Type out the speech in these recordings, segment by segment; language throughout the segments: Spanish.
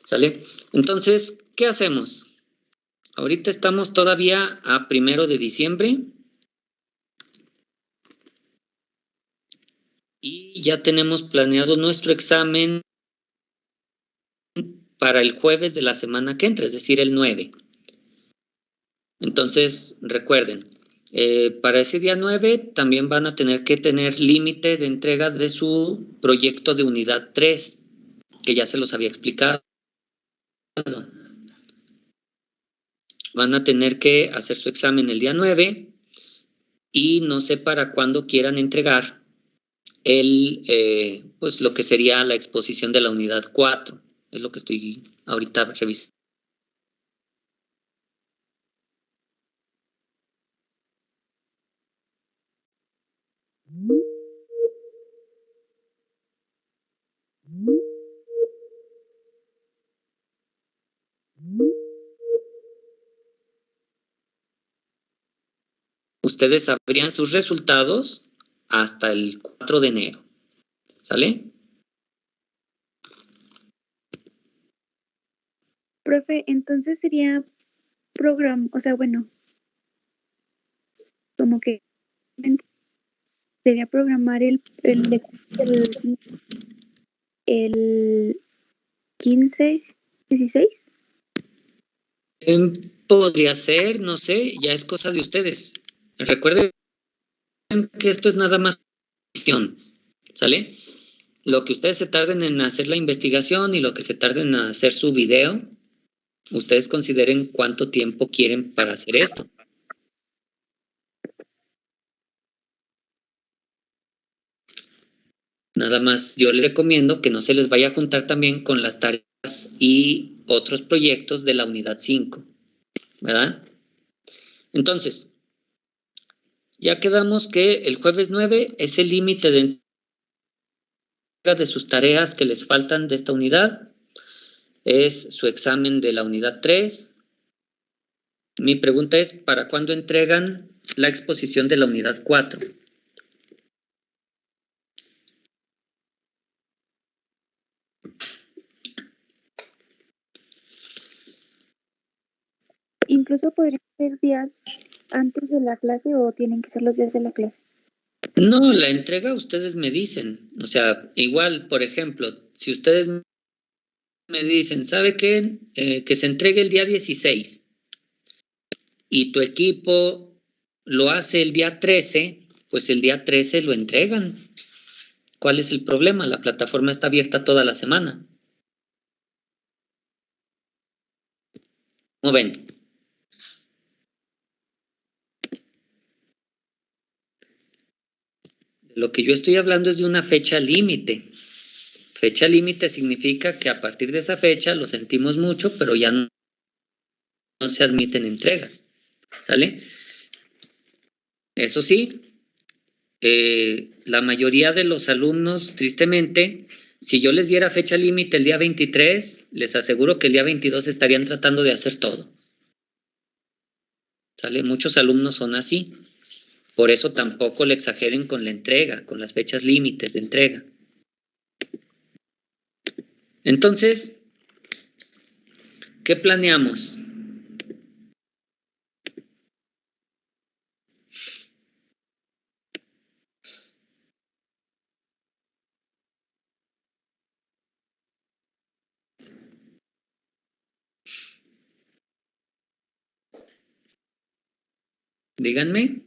¿Sale? Entonces, ¿qué hacemos? Ahorita estamos todavía a 1 de diciembre. Y ya tenemos planeado nuestro examen para el jueves de la semana que entra, es decir, el 9. Entonces, recuerden, para ese día 9 también van a tener que tener límite de entrega de su proyecto de unidad 3, que ya se los había explicado. Van a tener que hacer su examen el día 9 y no sé para cuándo quieran entregar pues lo que sería la exposición de la unidad 4. Es lo que estoy ahorita revisando. Ustedes sabrían sus resultados hasta el 4 de enero. ¿Sale? Profe, entonces sería programa, o sea, bueno, como que sería programar el 15, 16. Podría ser, no sé, ya es cosa de ustedes. Recuerden que esto es nada más cuestión, ¿sale? Lo que ustedes se tarden en hacer la investigación y lo que se tarden en hacer su video, ustedes consideren cuánto tiempo quieren para hacer esto. Nada más yo les recomiendo que no se les vaya a juntar también con las tareas y otros proyectos de la unidad 5, ¿verdad? Entonces, ya quedamos que el jueves 9 es el límite de entrega de sus tareas que les faltan de esta unidad. Es su examen de la unidad 3. Mi pregunta es, ¿para cuándo entregan la exposición de la unidad 4? Incluso podrían ser días antes de la clase o tienen que ser los días de la clase. No, la entrega ustedes me dicen. O sea, igual, por ejemplo, si ustedes me dicen, ¿sabe qué? Que se entregue el día 16 y tu equipo lo hace el día 13, pues el día 13 lo entregan. ¿Cuál es el problema? La plataforma está abierta toda la semana. ¿Cómo ven? Lo que yo estoy hablando es de una fecha límite. Fecha límite significa que a partir de esa fecha lo sentimos mucho, pero ya no se admiten entregas. ¿Sale? Eso sí, la mayoría de los alumnos, tristemente, si yo les diera fecha límite el día 23, les aseguro que el día 22 estarían tratando de hacer todo. ¿Sale? Muchos alumnos son así. Por eso tampoco le exageren con la entrega, con las fechas límites de entrega. Entonces, ¿qué planeamos? Díganme.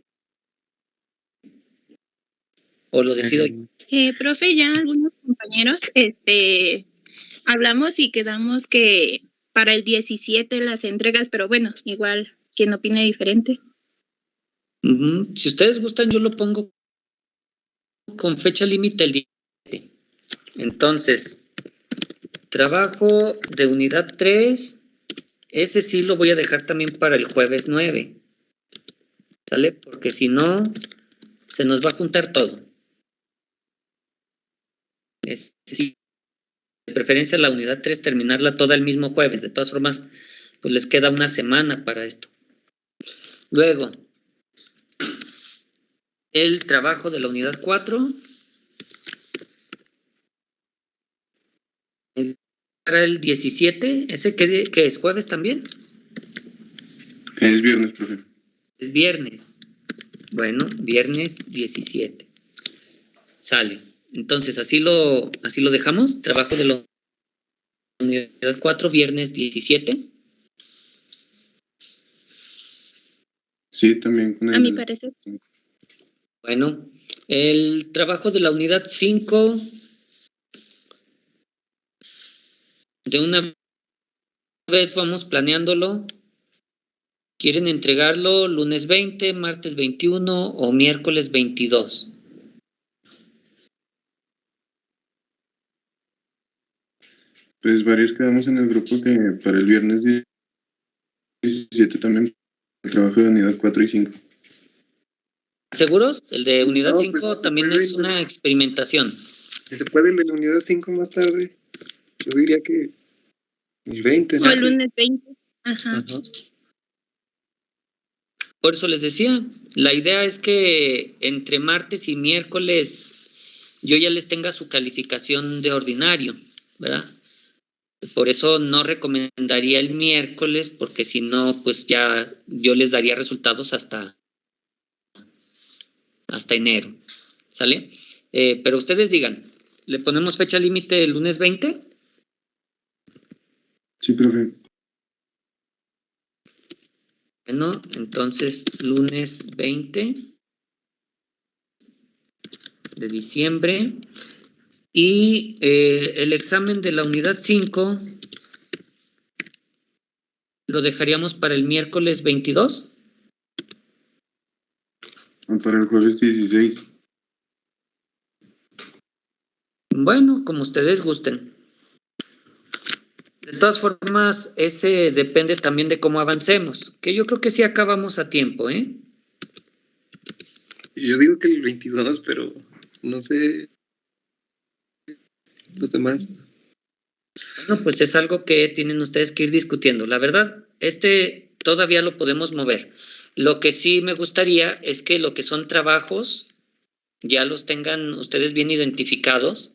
¿O lo decido yo? Profe, ya algunos compañeros hablamos y quedamos que para el 17 las entregas, pero bueno, igual quien opine diferente. Si ustedes gustan, yo lo pongo con fecha límite el 17. Entonces, trabajo de unidad 3, ese sí lo voy a dejar también para el jueves 9. ¿Sale? Porque si no, se nos va a juntar todo. Sí, de preferencia la unidad 3 terminarla toda el mismo jueves. De todas formas, pues les queda una semana para esto. Luego, el trabajo de la unidad 4. para el 17, ¿ese que es jueves también? Es viernes, profe. Es viernes. Bueno, viernes 17. Sale. Entonces, así lo dejamos. Trabajo de la unidad 4, viernes 17. Sí, también con el... A mi parecer. Bueno, el trabajo de la unidad 5, de una vez vamos planeándolo. ¿Quieren entregarlo lunes 20, martes 21 o miércoles 22? Pues varios quedamos en el grupo que para el viernes 17 también el trabajo de unidad 4 y 5. ¿Seguros? El de unidad No, 5 pues, se también puede, es una experimentación. Si se puede el de la unidad 5 más tarde, yo diría que el 20, O ¿no? el lunes 20. Ajá. Ajá. Por eso les decía, la idea es que entre martes y miércoles yo ya les tenga su calificación de ordinario, ¿verdad? Por eso no recomendaría el miércoles, porque si no, pues ya yo les daría resultados hasta enero, ¿sale? Pero ustedes digan, ¿le ponemos fecha límite el lunes 20? Sí, profe. Bueno, entonces lunes 20 de diciembre. Y el examen de la unidad 5 lo dejaríamos para el miércoles 22. O para el jueves 16. Bueno, como ustedes gusten. De todas formas, ese depende también de cómo avancemos, que yo creo que sí acabamos a tiempo, ¿eh? Yo digo que el 22, pero no sé los demás. Bueno, pues es algo que tienen ustedes que ir discutiendo. La verdad, todavía lo podemos mover. Lo que sí me gustaría es que lo que son trabajos ya los tengan ustedes bien identificados,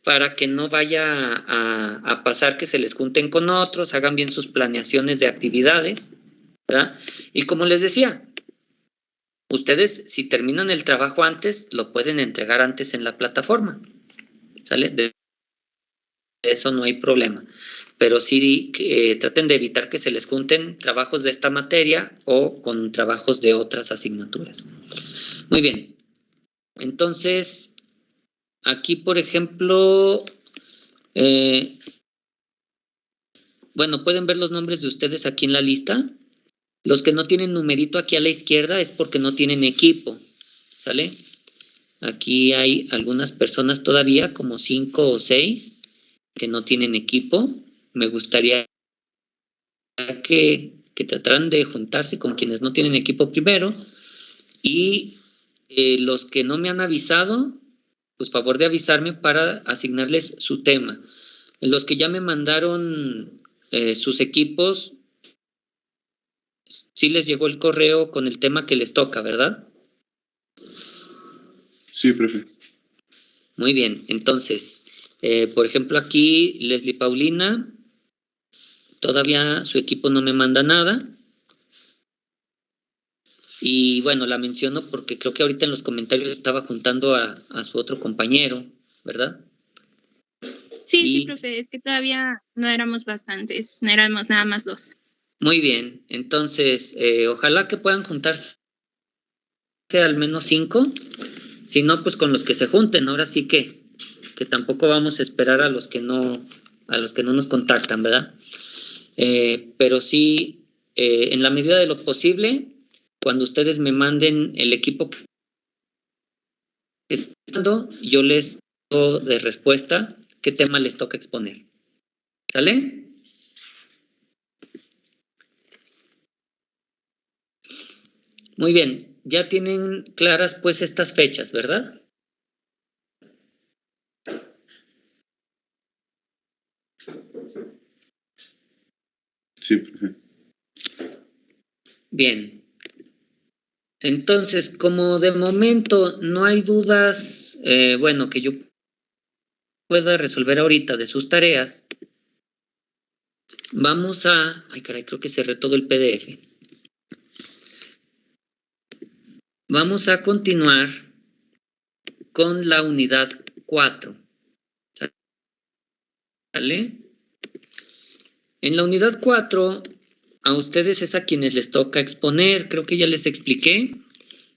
para que no vaya a pasar que se les junten con otros, hagan bien sus planeaciones de actividades, ¿verdad? Y como les decía, ustedes si terminan el trabajo antes, lo pueden entregar antes en la plataforma, ¿sale? De eso no hay problema, pero sí traten de evitar que se les junten trabajos de esta materia o con trabajos de otras asignaturas. Muy bien, entonces aquí, por ejemplo, bueno, pueden ver los nombres de ustedes aquí en la lista. Los que no tienen numerito aquí a la izquierda es porque no tienen equipo, ¿sale? Aquí hay algunas personas todavía, como 5 o 6, que no tienen equipo. Me gustaría que trataran de juntarse con quienes no tienen equipo primero. Y los que no me han avisado, pues favor de avisarme para asignarles su tema. Los que ya me mandaron sus equipos, sí les llegó el correo con el tema que les toca, ¿verdad? Sí, profe. Muy bien, entonces, por ejemplo aquí Leslie Paulina, todavía su equipo no me manda nada. Y bueno, la menciono porque creo que ahorita en los comentarios estaba juntando a su otro compañero, ¿verdad? Sí, profe, es que todavía no éramos bastantes, no éramos nada más 2. Muy bien, entonces, ojalá que puedan juntarse al menos 5, si no, pues con los que se junten, ahora sí que tampoco vamos a esperar a los que no nos contactan, ¿verdad? Pero sí, en la medida de lo posible, cuando ustedes me manden el equipo que están dando, yo les doy de respuesta qué tema les toca exponer. ¿Sale? Muy bien, ya tienen claras pues estas fechas, ¿verdad? Sí, profe. Bien. Entonces, como de momento no hay dudas, bueno, que yo pueda resolver ahorita de sus tareas, vamos a... Ay, caray, creo que cerré todo el PDF. Vamos a continuar con la unidad 4. ¿Sale? En la unidad 4, a ustedes es a quienes les toca exponer. Creo que ya les expliqué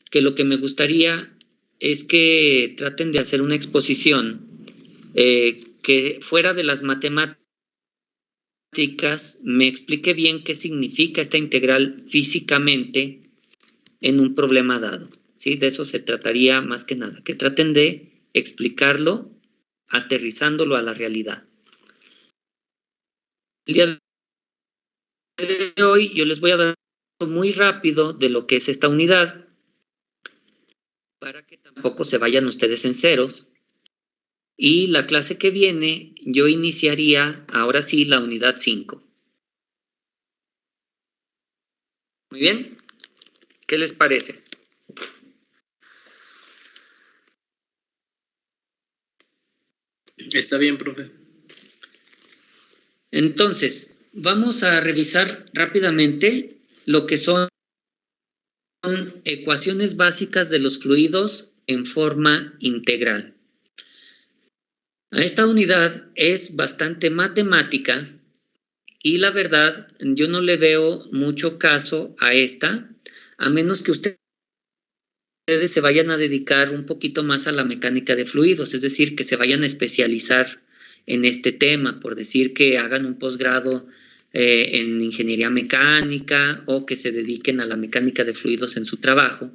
que lo que me gustaría es que traten de hacer una exposición que fuera de las matemáticas me explique bien qué significa esta integral físicamente en un problema dado. ¿Sí? De eso se trataría más que nada, que traten de explicarlo aterrizándolo a la realidad. El día de hoy yo les voy a dar muy rápido de lo que es esta unidad para que tampoco se vayan ustedes en ceros. Y la clase que viene yo iniciaría ahora sí la unidad 5. Muy bien. ¿Qué les parece? Está bien, profe. Entonces, vamos a revisar rápidamente lo que son ecuaciones básicas de los fluidos en forma integral. Esta unidad es bastante matemática y la verdad yo no le veo mucho caso a esta, a menos que ustedes se vayan a dedicar un poquito más a la mecánica de fluidos, es decir, que se vayan a especializar en este tema, por decir que hagan un posgrado en ingeniería mecánica o que se dediquen a la mecánica de fluidos en su trabajo.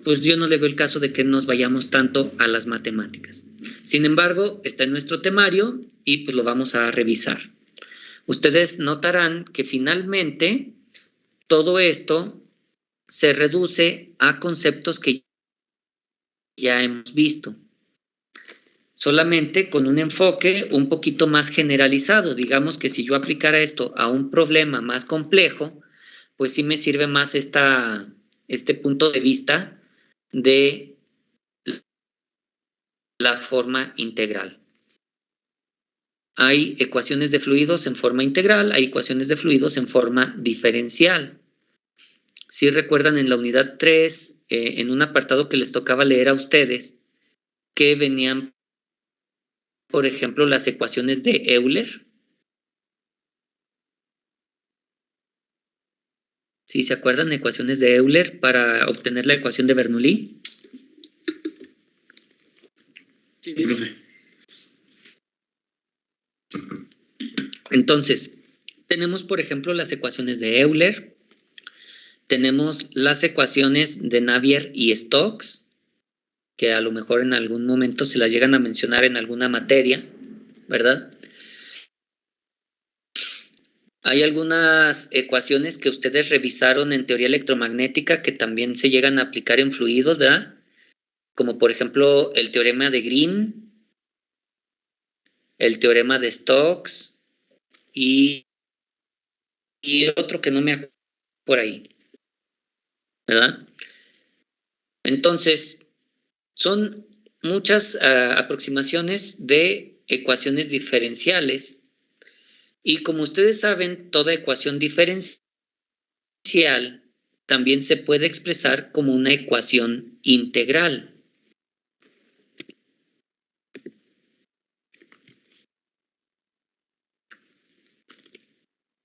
Pues yo no le veo el caso de que nos vayamos tanto a las matemáticas. Sin embargo, está en nuestro temario y pues lo vamos a revisar. Ustedes notarán que finalmente todo esto se reduce a conceptos que ya hemos visto, solamente con un enfoque un poquito más generalizado. Digamos que si yo aplicara esto a un problema más complejo, pues sí me sirve más este punto de vista de la forma integral. Hay ecuaciones de fluidos en forma integral, hay ecuaciones de fluidos en forma diferencial. Si recuerdan en la unidad 3, en un apartado que les tocaba leer a ustedes, que venían, por ejemplo, las ecuaciones de Euler. ¿Sí se acuerdan? Ecuaciones de Euler para obtener la ecuación de Bernoulli. Sí, profe. Entonces, tenemos, por ejemplo, las ecuaciones de Euler, tenemos las ecuaciones de Navier y Stokes, que a lo mejor en algún momento se las llegan a mencionar en alguna materia, ¿verdad? Hay algunas ecuaciones que ustedes revisaron en teoría electromagnética que también se llegan a aplicar en fluidos, ¿verdad? Como por ejemplo el teorema de Green, el teorema de Stokes y otro que no me acuerdo por ahí, ¿verdad? Entonces, son muchas aproximaciones de ecuaciones diferenciales. Y como ustedes saben, toda ecuación diferencial también se puede expresar como una ecuación integral.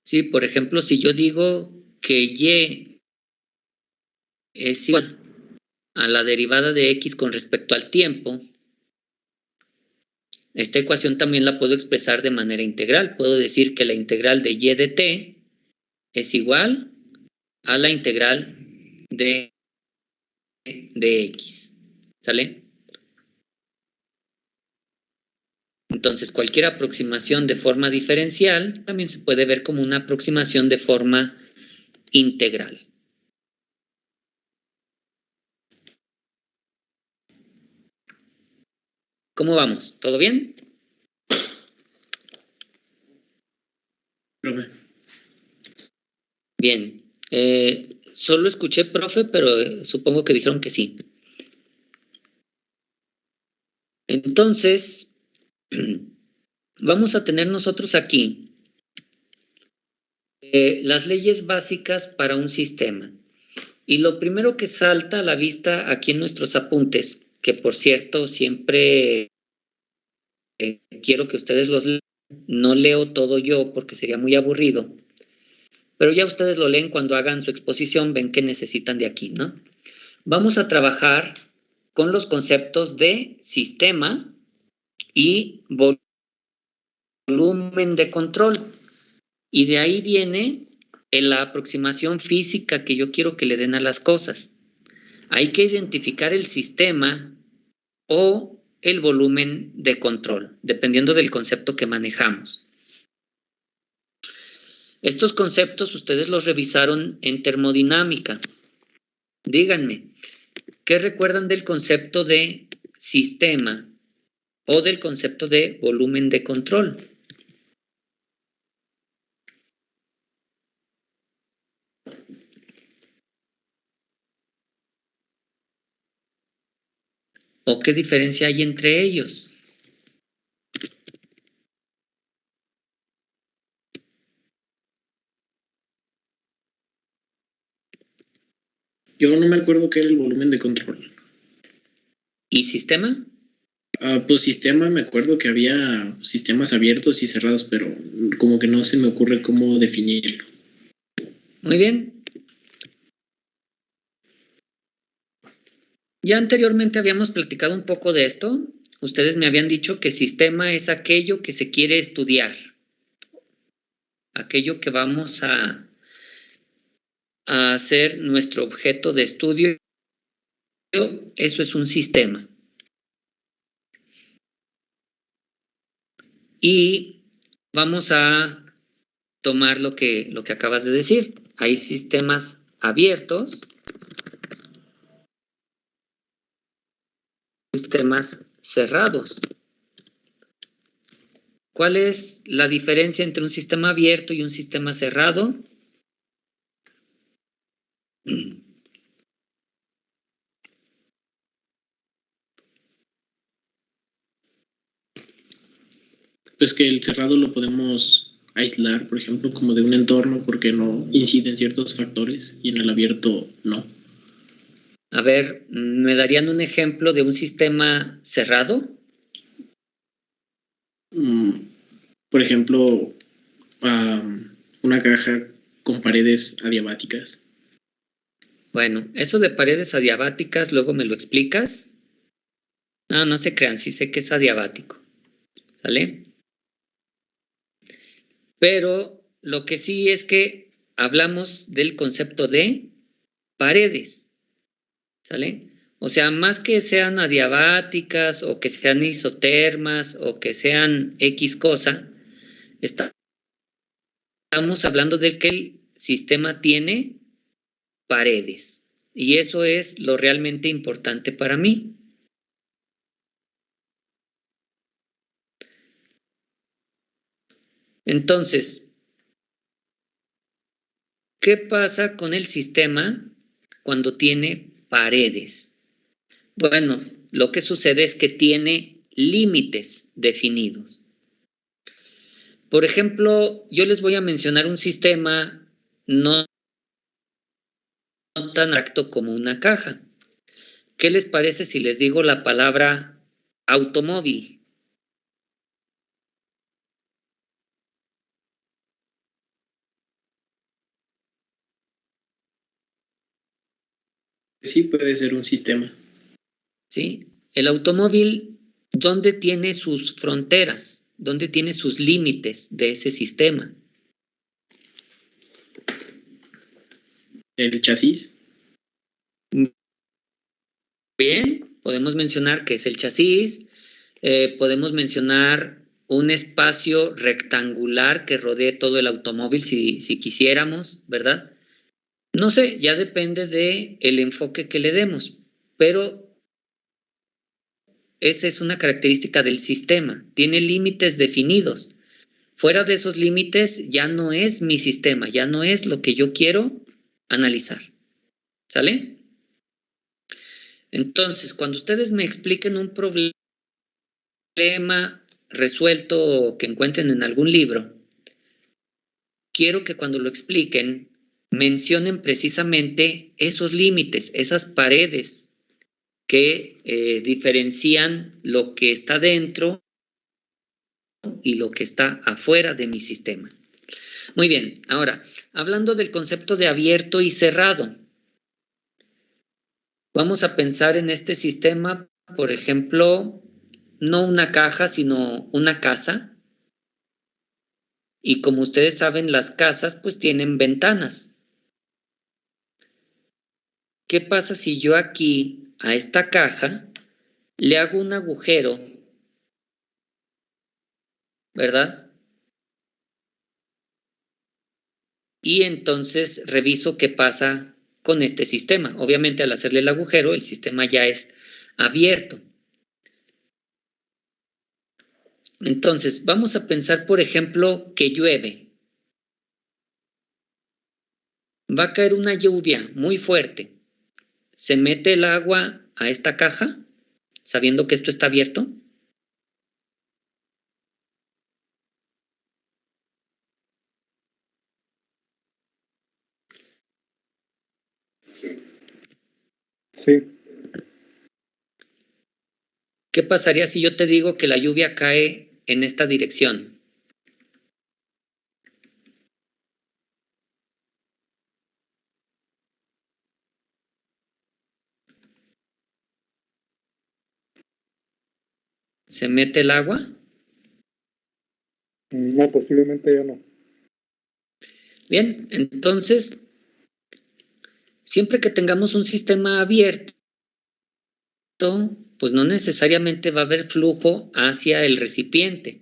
Sí, por ejemplo, si yo digo que y es igual a la derivada de x con respecto al tiempo, esta ecuación también la puedo expresar de manera integral. Puedo decir que la integral de y de t es igual a la integral de x. ¿Sale? Entonces, cualquier aproximación de forma diferencial también se puede ver como una aproximación de forma integral. ¿Cómo vamos? ¿Todo bien? Profe. Bien. Solo escuché profe, pero supongo que dijeron que sí. Entonces, vamos a tener nosotros aquí las leyes básicas para un sistema. Y lo primero que salta a la vista aquí en nuestros apuntes, que por cierto siempre quiero que ustedes los lean, no leo todo yo porque sería muy aburrido, pero ya ustedes lo leen cuando hagan su exposición, ven que necesitan de aquí, ¿no? Vamos a trabajar con los conceptos de sistema y volumen de control. Y de ahí viene la aproximación física que yo quiero que le den a las cosas. Hay que identificar el sistema o el volumen de control, dependiendo del concepto que manejamos. Estos conceptos ustedes los revisaron en termodinámica. Díganme, ¿qué recuerdan del concepto de sistema o del concepto de volumen de control? ¿O qué diferencia hay entre ellos? Yo no me acuerdo qué era el volumen de control. ¿Y sistema? Pues sistema, me acuerdo que había sistemas abiertos y cerrados, pero como que no se me ocurre cómo definirlo. Muy bien. Ya anteriormente habíamos platicado un poco de esto. Ustedes me habían dicho que sistema es aquello que se quiere estudiar. Aquello que vamos a hacer nuestro objeto de estudio. Eso es un sistema. Y vamos a tomar lo que acabas de decir. Hay sistemas abiertos, sistemas cerrados. ¿Cuál es la diferencia entre un sistema abierto y un sistema cerrado? Pues que el cerrado lo podemos aislar, por ejemplo, como de un entorno porque no incide en ciertos factores y en el abierto no. A ver, ¿me darían un ejemplo de un sistema cerrado? Por ejemplo, una caja con paredes adiabáticas. Bueno, eso de paredes adiabáticas, luego me lo explicas. No se crean, sí sé que es adiabático. ¿Sale? Pero lo que sí es que hablamos del concepto de paredes. ¿Sale? O sea, más que sean adiabáticas o que sean isotermas o que sean X cosa, estamos hablando de que el sistema tiene paredes. Y eso es lo realmente importante para mí. Entonces, ¿qué pasa con el sistema cuando tiene paredes? Bueno, lo que sucede es que tiene límites definidos. Por ejemplo, yo les voy a mencionar un sistema no tan abstracto como una caja. ¿Qué les parece si les digo la palabra automóvil? Sí, puede ser un sistema. ¿Sí? El automóvil, ¿dónde tiene sus fronteras? ¿Dónde tiene sus límites de ese sistema? El chasis. Bien, podemos mencionar que es el chasis, podemos mencionar un espacio rectangular que rodee todo el automóvil si quisiéramos, ¿verdad? No sé, ya depende del enfoque que le demos, pero esa es una característica del sistema, tiene límites definidos. Fuera de esos límites ya no es mi sistema, ya no es lo que yo quiero analizar. ¿Sale? Entonces, cuando ustedes me expliquen un problema problema resuelto que encuentren en algún libro, quiero que cuando lo expliquen mencionen precisamente esos límites, esas paredes que diferencian lo que está dentro y lo que está afuera de mi sistema. Muy bien, ahora, hablando del concepto de abierto y cerrado, vamos a pensar en este sistema, por ejemplo, no una caja, sino una casa. Y como ustedes saben, las casas pues tienen ventanas. ¿Qué pasa si yo aquí a esta caja le hago un agujero, ¿verdad? Y entonces reviso qué pasa con este sistema. Obviamente al hacerle el agujero, el sistema ya es abierto. Entonces, vamos a pensar, por ejemplo, que llueve. Va a caer una lluvia muy fuerte. ¿Se mete el agua a esta caja, sabiendo que esto está abierto? Sí. ¿Qué pasaría si yo te digo que la lluvia cae en esta dirección? ¿Se mete el agua? No, posiblemente ya no. Bien, entonces, siempre que tengamos un sistema abierto, pues no necesariamente va a haber flujo hacia el recipiente.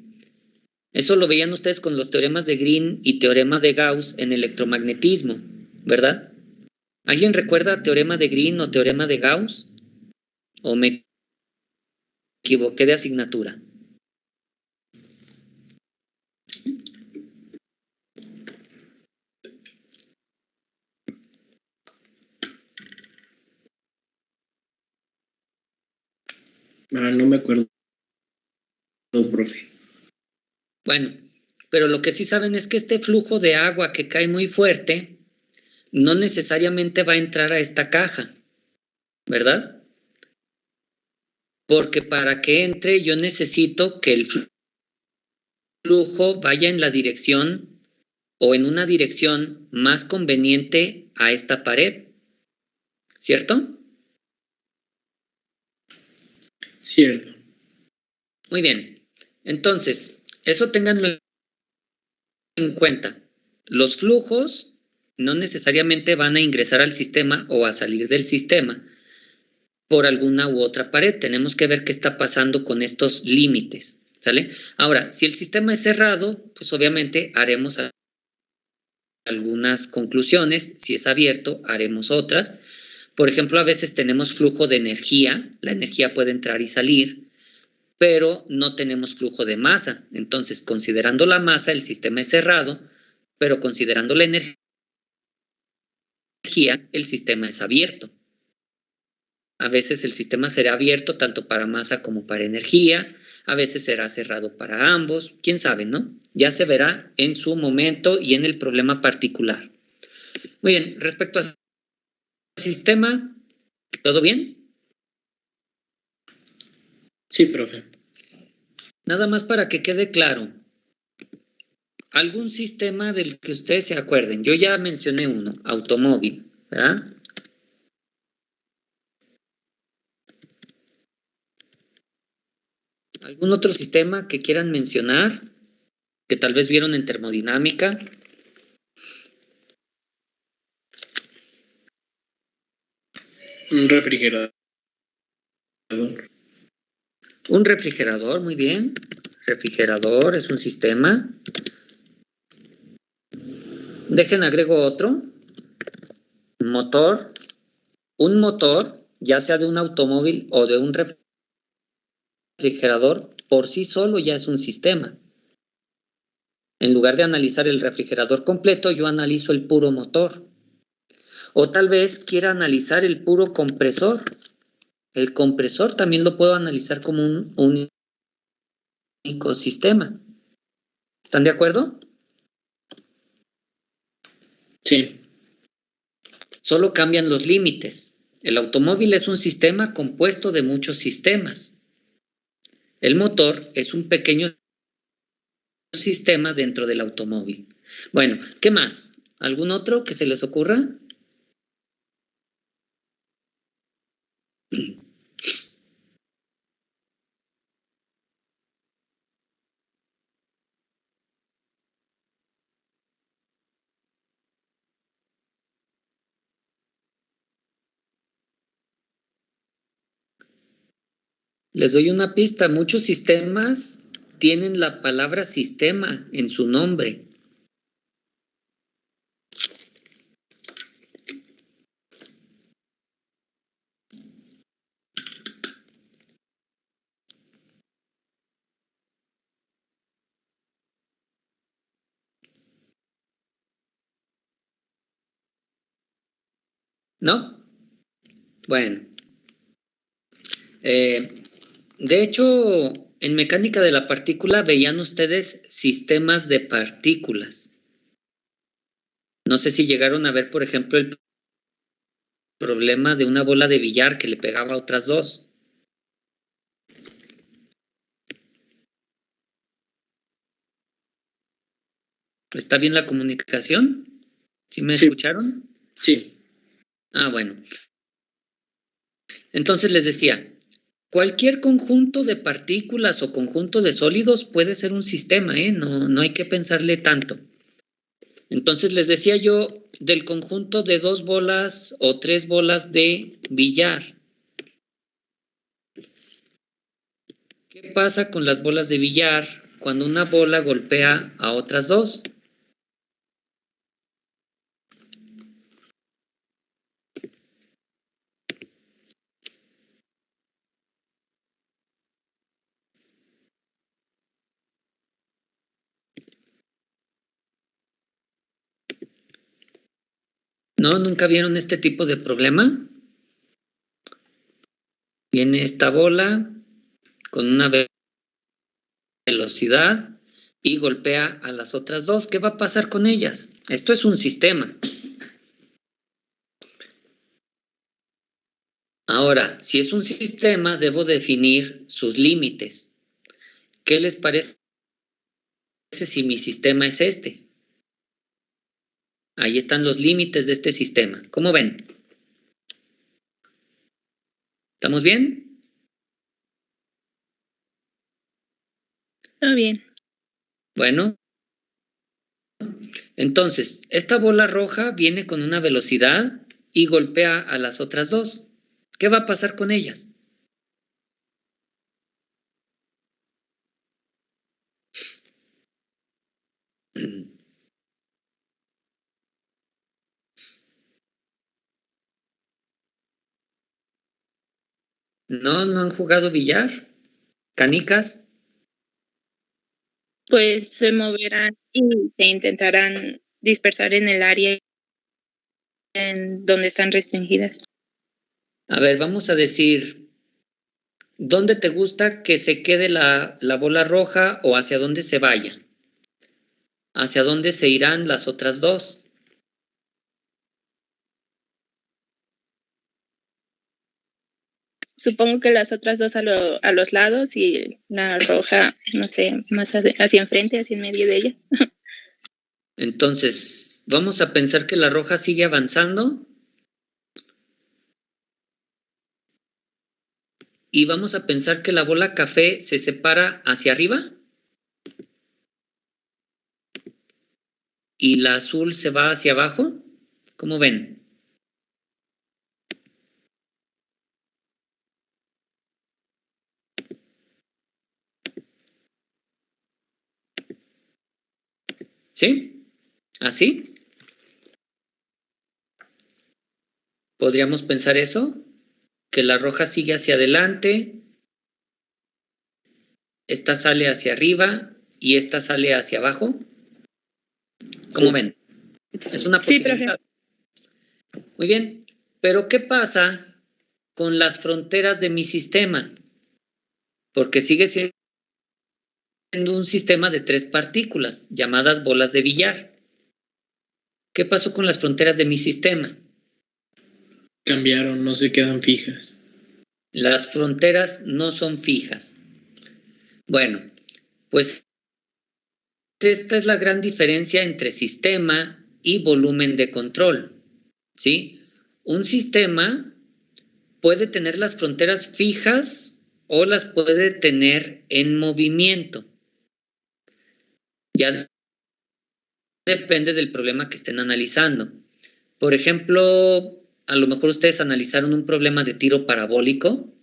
Eso lo veían ustedes con los teoremas de Green y teorema de Gauss en electromagnetismo, ¿verdad? ¿Alguien recuerda teorema de Green o teorema de Gauss? ¿O me equivoqué de asignatura? No me acuerdo, profe. Bueno, pero lo que sí saben es que este flujo de agua que cae muy fuerte no necesariamente va a entrar a esta caja, ¿verdad? Porque para que entre yo necesito que el flujo vaya en la dirección o en una dirección más conveniente a esta pared, ¿cierto? Cierto. Muy bien, entonces, eso ténganlo en cuenta. Los flujos no necesariamente van a ingresar al sistema o a salir del sistema por alguna u otra pared. Tenemos que ver qué está pasando con estos límites, ¿sale? Ahora, si el sistema es cerrado, pues obviamente haremos algunas conclusiones. Si es abierto, haremos otras. Por ejemplo, a veces tenemos flujo de energía. La energía puede entrar y salir, pero no tenemos flujo de masa. Entonces, considerando la masa, el sistema es cerrado, pero considerando la energía, el sistema es abierto. A veces el sistema será abierto tanto para masa como para energía, a veces será cerrado para ambos, quién sabe, ¿no? Ya se verá en su momento y en el problema particular. Muy bien, respecto al sistema, ¿todo bien? Sí, profe. Nada más para que quede claro. Algún sistema del que ustedes se acuerden. Yo ya mencioné uno, automóvil, ¿verdad? ¿Algún otro sistema que quieran mencionar? Que tal vez vieron en termodinámica. Un refrigerador. Un refrigerador, muy bien. Refrigerador es un sistema. Dejen, agrego otro. Motor. Un motor, ya sea de un automóvil o de un refrigerador, por sí solo ya es un sistema. En lugar de analizar el refrigerador completo, yo analizo el puro motor. O tal vez quiera analizar el puro compresor. El compresor también lo puedo analizar como un único sistema. ¿Están de acuerdo? Sí. Solo cambian los límites. El automóvil es un sistema compuesto de muchos sistemas. El motor es un pequeño sistema dentro del automóvil. Bueno, ¿qué más? ¿Algún otro que se les ocurra? Les doy una pista. Muchos sistemas tienen la palabra sistema en su nombre. ¿No? Bueno. De hecho, en mecánica de la partícula veían ustedes sistemas de partículas. No sé si llegaron a ver, por ejemplo, el problema de una bola de billar que le pegaba a otras dos. ¿Está bien la comunicación? ¿Sí me escucharon? Sí. Ah, bueno. Entonces les decía, cualquier conjunto de partículas o conjunto de sólidos puede ser un sistema, ¿eh? No hay que pensarle tanto. Entonces les decía yo del conjunto de 2 bolas o 3 bolas de billar. ¿Qué pasa con las bolas de billar cuando una bola golpea a otras dos? ¿No? ¿Nunca vieron este tipo de problema? Viene esta bola con una velocidad y golpea a las otras dos. ¿Qué va a pasar con ellas? Esto es un sistema. Ahora, si es un sistema, debo definir sus límites. ¿Qué les parece si mi sistema es este? Ahí están los límites de este sistema. ¿Cómo ven? ¿Estamos bien? Todo bien. Bueno. Entonces, esta bola roja viene con una velocidad y golpea a las otras dos. ¿Qué va a pasar con ellas? ¿No han jugado billar? ¿Canicas? Pues se moverán y se intentarán dispersar en el área en donde están restringidas. A ver, vamos a decir, ¿dónde te gusta que se quede la bola roja o hacia dónde se vaya? ¿Hacia dónde se irán las otras dos? Supongo que las otras dos a los lados y la roja, no sé, más hacia enfrente, hacia en medio de ellas. Entonces, vamos a pensar que la roja sigue avanzando. Y vamos a pensar que la bola café se separa hacia arriba. Y la azul se va hacia abajo. ¿Cómo ven? ¿Sí? ¿Así? ¿Podríamos pensar eso? Que la roja sigue hacia adelante, esta sale hacia arriba y esta sale hacia abajo. ¿Cómo ven? Es una posibilidad. Sí, muy bien. Pero ¿qué pasa con las fronteras de mi sistema? Porque sigue siendo un sistema de 3 partículas llamadas bolas de billar. ¿Qué pasó con las fronteras de mi sistema? Cambiaron, no se quedan fijas. Las fronteras no son fijas. Bueno, pues esta es la gran diferencia entre sistema y volumen de control, ¿sí? Un sistema puede tener las fronteras fijas o las puede tener en movimiento. Ya depende del problema que estén analizando. Por ejemplo, a lo mejor ustedes analizaron un problema de tiro parabólico.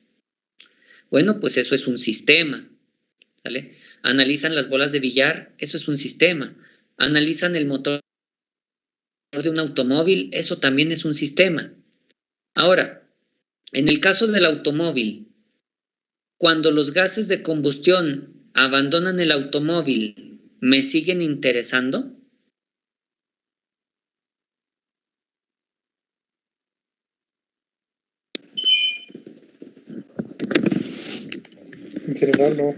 Bueno, pues eso es un sistema, ¿vale? Analizan las bolas de billar, eso es un sistema. Analizan el motor de un automóvil, eso también es un sistema. Ahora, en el caso del automóvil, cuando los gases de combustión abandonan el automóvil, ¿me siguen interesando? En general no.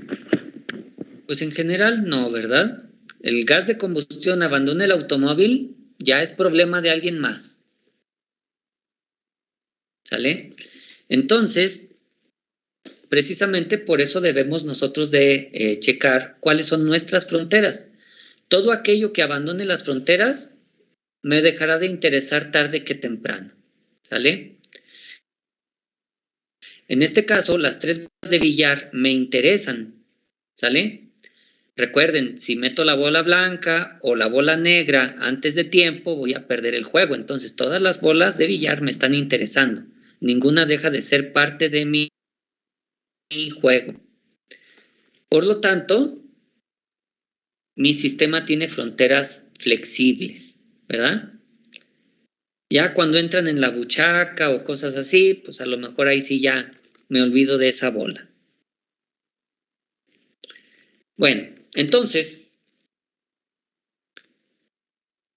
Pues en general no, ¿verdad? El gas de combustión abandona el automóvil, ya es problema de alguien más. ¿Sale? Entonces, precisamente por eso debemos nosotros de checar cuáles son nuestras fronteras. Todo aquello que abandone las fronteras me dejará de interesar tarde que temprano. ¿Sale? En este caso, las 3 bolas de billar me interesan. ¿Sale? Recuerden, si meto la bola blanca o la bola negra antes de tiempo, voy a perder el juego. Entonces, todas las bolas de billar me están interesando. Ninguna deja de ser parte de mi juego. Por lo tanto, mi sistema tiene fronteras flexibles, ¿verdad? Ya cuando entran en la buchaca o cosas así, pues a lo mejor ahí sí ya me olvido de esa bola. Bueno, entonces,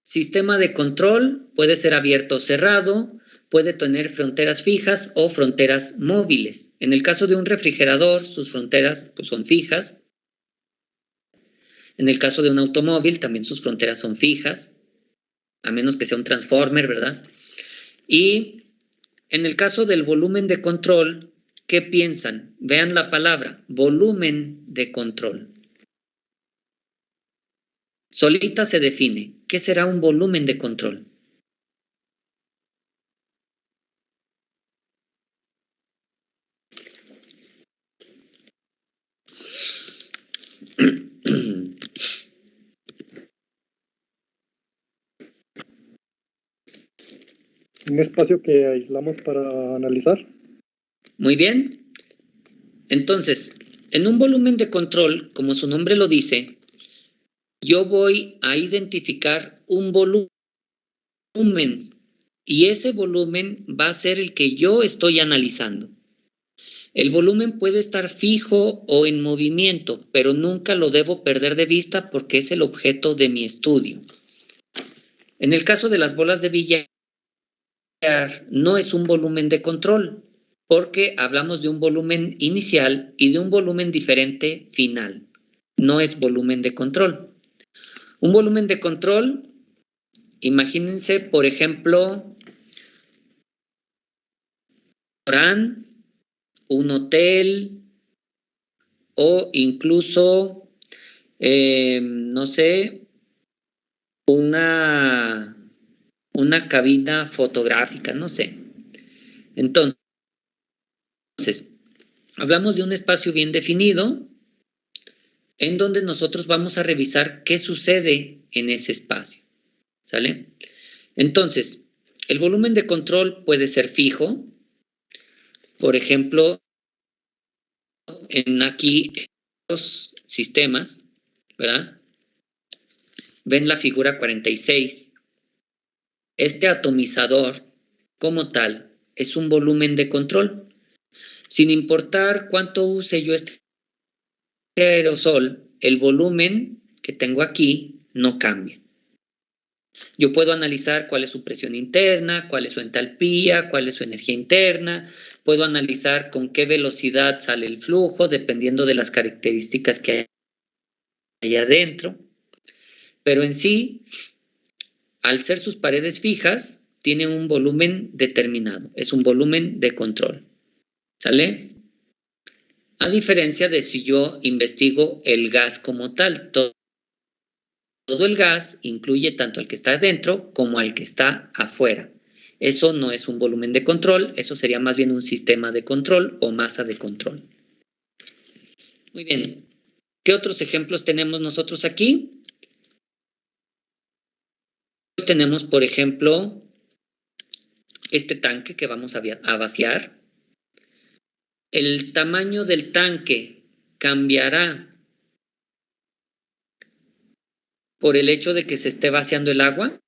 sistema de control puede ser abierto o cerrado, puede tener fronteras fijas o fronteras móviles. En el caso de un refrigerador, sus fronteras pues, son fijas. En el caso de un automóvil, también sus fronteras son fijas, a menos que sea un transformer, ¿verdad? Y en el caso del volumen de control, ¿qué piensan? Vean la palabra, volumen de control. Solita se define. ¿Qué será un volumen de control? Un espacio que aislamos para analizar. Muy bien. Entonces, en un volumen de control, como su nombre lo dice, yo voy a identificar un volumen y ese volumen va a ser el que yo estoy analizando. El volumen puede estar fijo o en movimiento, pero nunca lo debo perder de vista porque es el objeto de mi estudio. En el caso de las bolas de billar, no es un volumen de control, porque hablamos de un volumen inicial y de un volumen diferente final. No es volumen de control. Un volumen de control, imagínense, por ejemplo, un hotel o incluso, no sé, una cabina fotográfica, no sé. Entonces, hablamos de un espacio bien definido en donde nosotros vamos a revisar qué sucede en ese espacio. ¿Sale? Entonces, el volumen de control puede ser fijo. Por ejemplo, en aquí los sistemas, ¿verdad? Ven la figura 46. Este atomizador, como tal, es un volumen de control. Sin importar cuánto use yo este aerosol, el volumen que tengo aquí no cambia. Yo puedo analizar cuál es su presión interna, cuál es su entalpía, cuál es su energía interna. Puedo analizar con qué velocidad sale el flujo, dependiendo de las características que allá adentro, pero en sí, al ser sus paredes fijas, tiene un volumen determinado, es un volumen de control, ¿sale? A diferencia de si yo investigo el gas como tal, todo el gas incluye tanto al que está adentro como al que está afuera. Eso no es un volumen de control, eso sería más bien un sistema de control o masa de control. Muy bien. ¿Qué otros ejemplos tenemos nosotros aquí? Pues tenemos, por ejemplo, este tanque que vamos a vaciar. El tamaño del tanque cambiará por el hecho de que se esté vaciando el agua.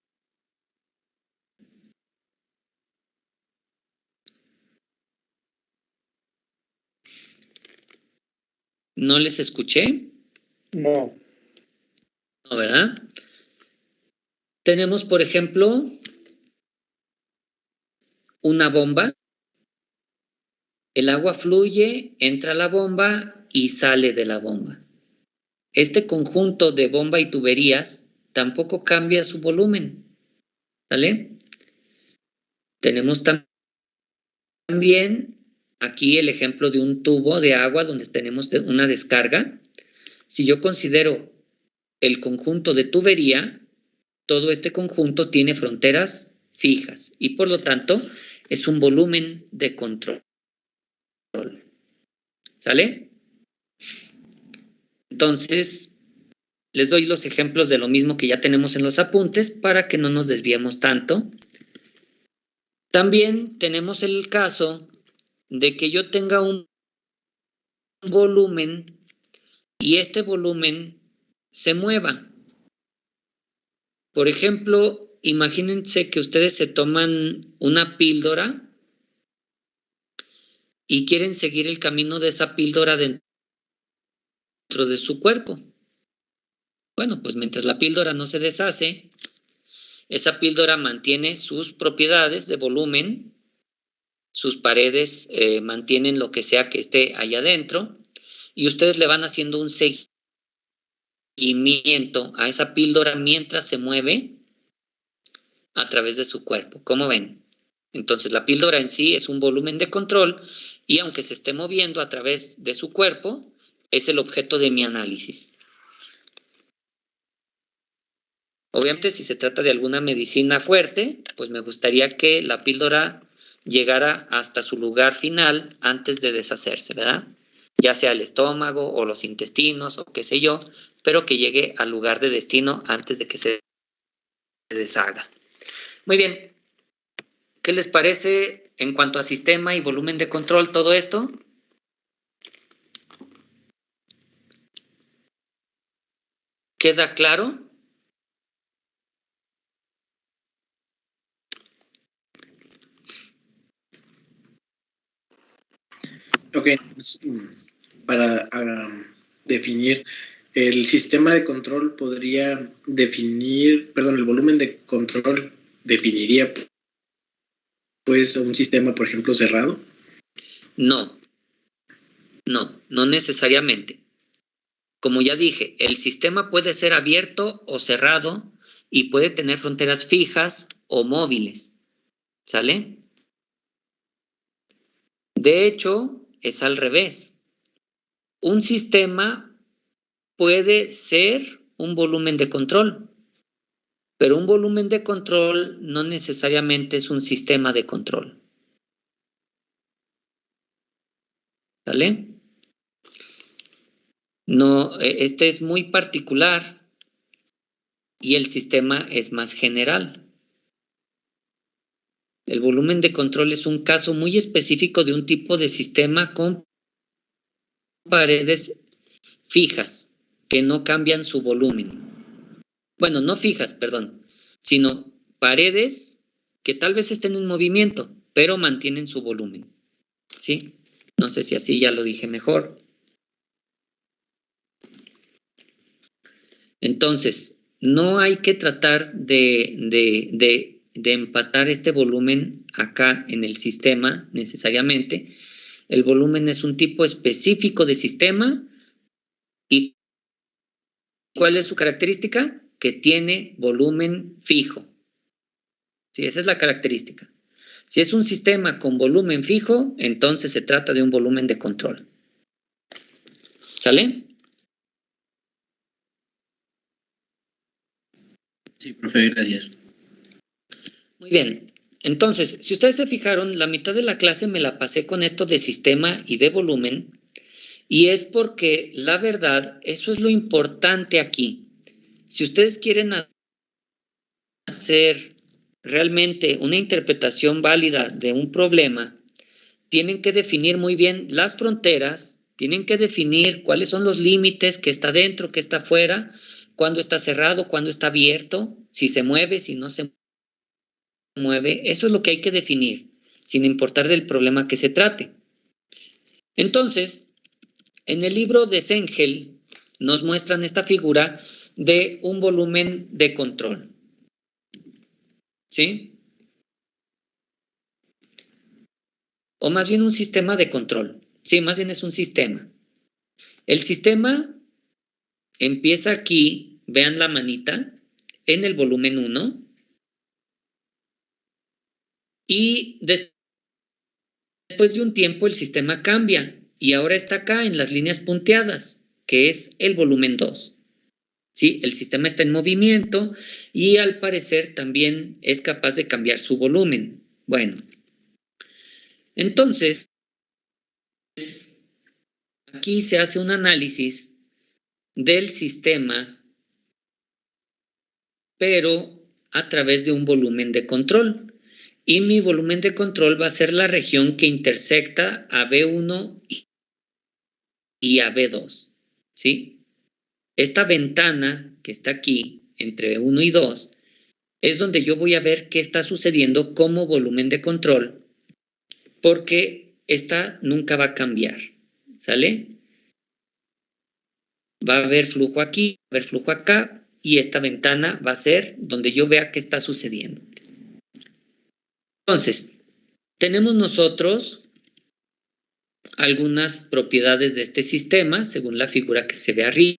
¿No les escuché? No. No, ¿verdad? Tenemos, por ejemplo, una bomba. El agua fluye, entra a la bomba y sale de la bomba. Este conjunto de bomba y tuberías tampoco cambia su volumen, ¿vale? Tenemos también aquí el ejemplo de un tubo de agua donde tenemos una descarga. Si yo considero el conjunto de tubería, todo este conjunto tiene fronteras fijas y por lo tanto es un volumen de control. ¿Sale? Entonces, les doy los ejemplos de lo mismo que ya tenemos en los apuntes para que no nos desviemos tanto. También tenemos el caso de que yo tenga un volumen y este volumen se mueva. Por ejemplo, imagínense que ustedes se toman una píldora y quieren seguir el camino de esa píldora dentro de su cuerpo. Bueno, pues mientras la píldora no se deshace, esa píldora mantiene sus propiedades de volumen, sus paredes mantienen lo que sea que esté allá adentro y ustedes le van haciendo un seguimiento a esa píldora mientras se mueve a través de su cuerpo. ¿Cómo ven? Entonces la píldora en sí es un volumen de control y aunque se esté moviendo a través de su cuerpo, es el objeto de mi análisis. Obviamente, si se trata de alguna medicina fuerte, pues me gustaría que la píldora llegara hasta su lugar final antes de deshacerse, ¿verdad? Ya sea el estómago o los intestinos o qué sé yo, pero que llegue al lugar de destino antes de que se deshaga. Muy bien. ¿Qué les parece en cuanto a sistema y volumen de control todo esto? ¿Queda claro? Ok, para definir, el sistema de control podría definir, perdón, el volumen de control definiría pues un sistema, por ejemplo, cerrado. No necesariamente. Como ya dije, el sistema puede ser abierto o cerrado y puede tener fronteras fijas o móviles, ¿sale? De hecho, es al revés. Un sistema puede ser un volumen de control, pero un volumen de control no necesariamente es un sistema de control. ¿Vale? No, este es muy particular y el sistema es más general. El volumen de control es un caso muy específico de un tipo de sistema con paredes fijas que no cambian su volumen. Bueno, no fijas, perdón, sino paredes que tal vez estén en movimiento, pero mantienen su volumen. ¿Sí? No sé si así ya lo dije mejor. Entonces, no hay que tratar de empatar este volumen acá en el sistema necesariamente. El volumen es un tipo específico de sistema y ¿Cuál es su característica? Que tiene volumen fijo. Sí, esa es la característica. Si es un sistema con volumen fijo, entonces se trata de un volumen de control. ¿Sale? Sí, profe, gracias. Muy bien. Entonces, si ustedes se fijaron, la mitad de la clase me la pasé con esto de sistema y de volumen, y es porque, la verdad, eso es lo importante aquí. Si ustedes quieren hacer realmente una interpretación válida de un problema, tienen que definir muy bien las fronteras, tienen que definir cuáles son los límites, qué está dentro, qué está fuera, cuándo está cerrado, cuándo está abierto, si se mueve, si no se mueve. Eso es lo que hay que definir, sin importar del problema que se trate. Entonces, en el libro de Sengel nos muestran esta figura de un volumen de control. ¿Sí? O más bien un sistema de control. Sí, más bien es un sistema. El sistema empieza aquí, vean la manita, en el volumen 1. Y después de un tiempo el sistema cambia y ahora está acá en las líneas punteadas, que es el volumen 2. ¿Sí? El sistema está en movimiento y al parecer también es capaz de cambiar su volumen. Bueno, entonces, aquí se hace un análisis del sistema, pero a través de un volumen de control. Y mi volumen de control va a ser la región que intersecta a B1 y a B2. ¿Sí? Esta ventana que está aquí, entre 1 y 2, es donde yo voy a ver qué está sucediendo como volumen de control, porque esta nunca va a cambiar, ¿sale? Va a haber flujo aquí, va a haber flujo acá, y esta ventana va a ser donde yo vea qué está sucediendo. Entonces, tenemos nosotros algunas propiedades de este sistema, según la figura que se ve arriba,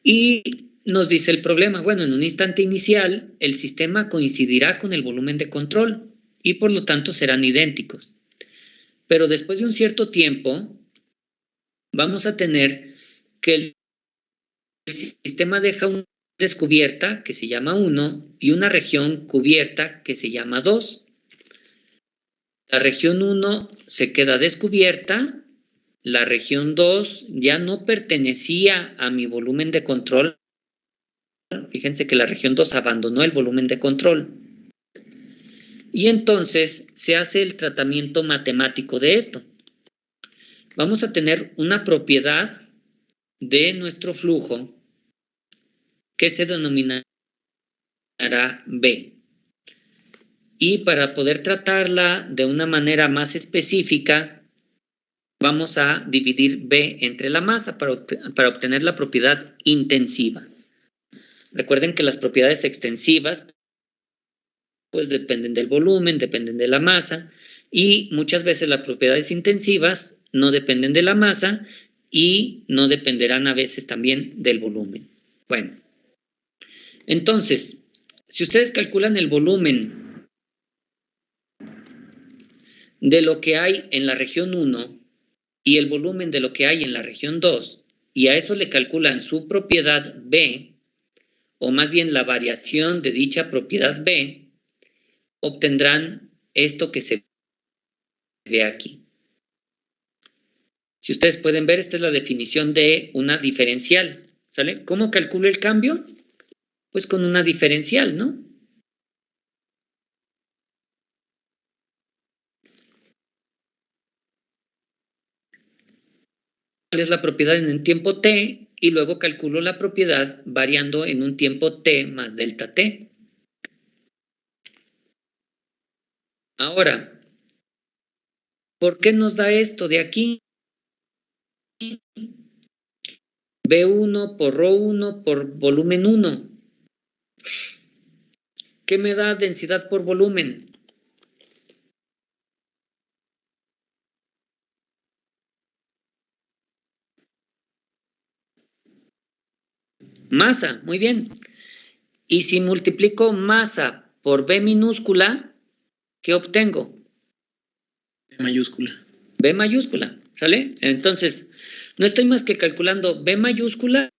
y nos dice el problema. Bueno, en un instante inicial, el sistema coincidirá con el volumen de control y por lo tanto serán idénticos. Pero después de un cierto tiempo, vamos a tener que el sistema deja una descubierta que se llama 1 y una región cubierta que se llama 2. La región 1 se queda descubierta. La región 2 ya no pertenecía a mi volumen de control. Fíjense que la región 2 abandonó el volumen de control. Y entonces se hace el tratamiento matemático de esto. Vamos a tener una propiedad de nuestro flujo que se denominará B. Y para poder tratarla de una manera más específica, vamos a dividir B entre la masa para obtener la propiedad intensiva. Recuerden que las propiedades extensivas pues dependen del volumen, dependen de la masa, y muchas veces las propiedades intensivas no dependen de la masa y no dependerán a veces también del volumen. Bueno, entonces, si ustedes calculan el volumen de lo que hay en la región 1 y el volumen de lo que hay en la región 2, y a eso le calculan su propiedad B, o más bien la variación de dicha propiedad B, obtendrán esto que se ve aquí. Si ustedes pueden ver, esta es la definición de una diferencial, ¿sale? ¿Cómo calculo el cambio? Pues con una diferencial, ¿no? ¿Cuál es la propiedad en un tiempo t? Y luego calculo la propiedad variando en un tiempo t más delta t. Ahora, ¿por qué nos da esto de aquí? B1 por ρ1 por volumen 1. ¿Qué me da densidad por volumen? Masa, muy bien. Y si multiplico masa por B minúscula, ¿qué obtengo? B mayúscula. B mayúscula, ¿sale? Entonces, no estoy más que calculando B mayúscula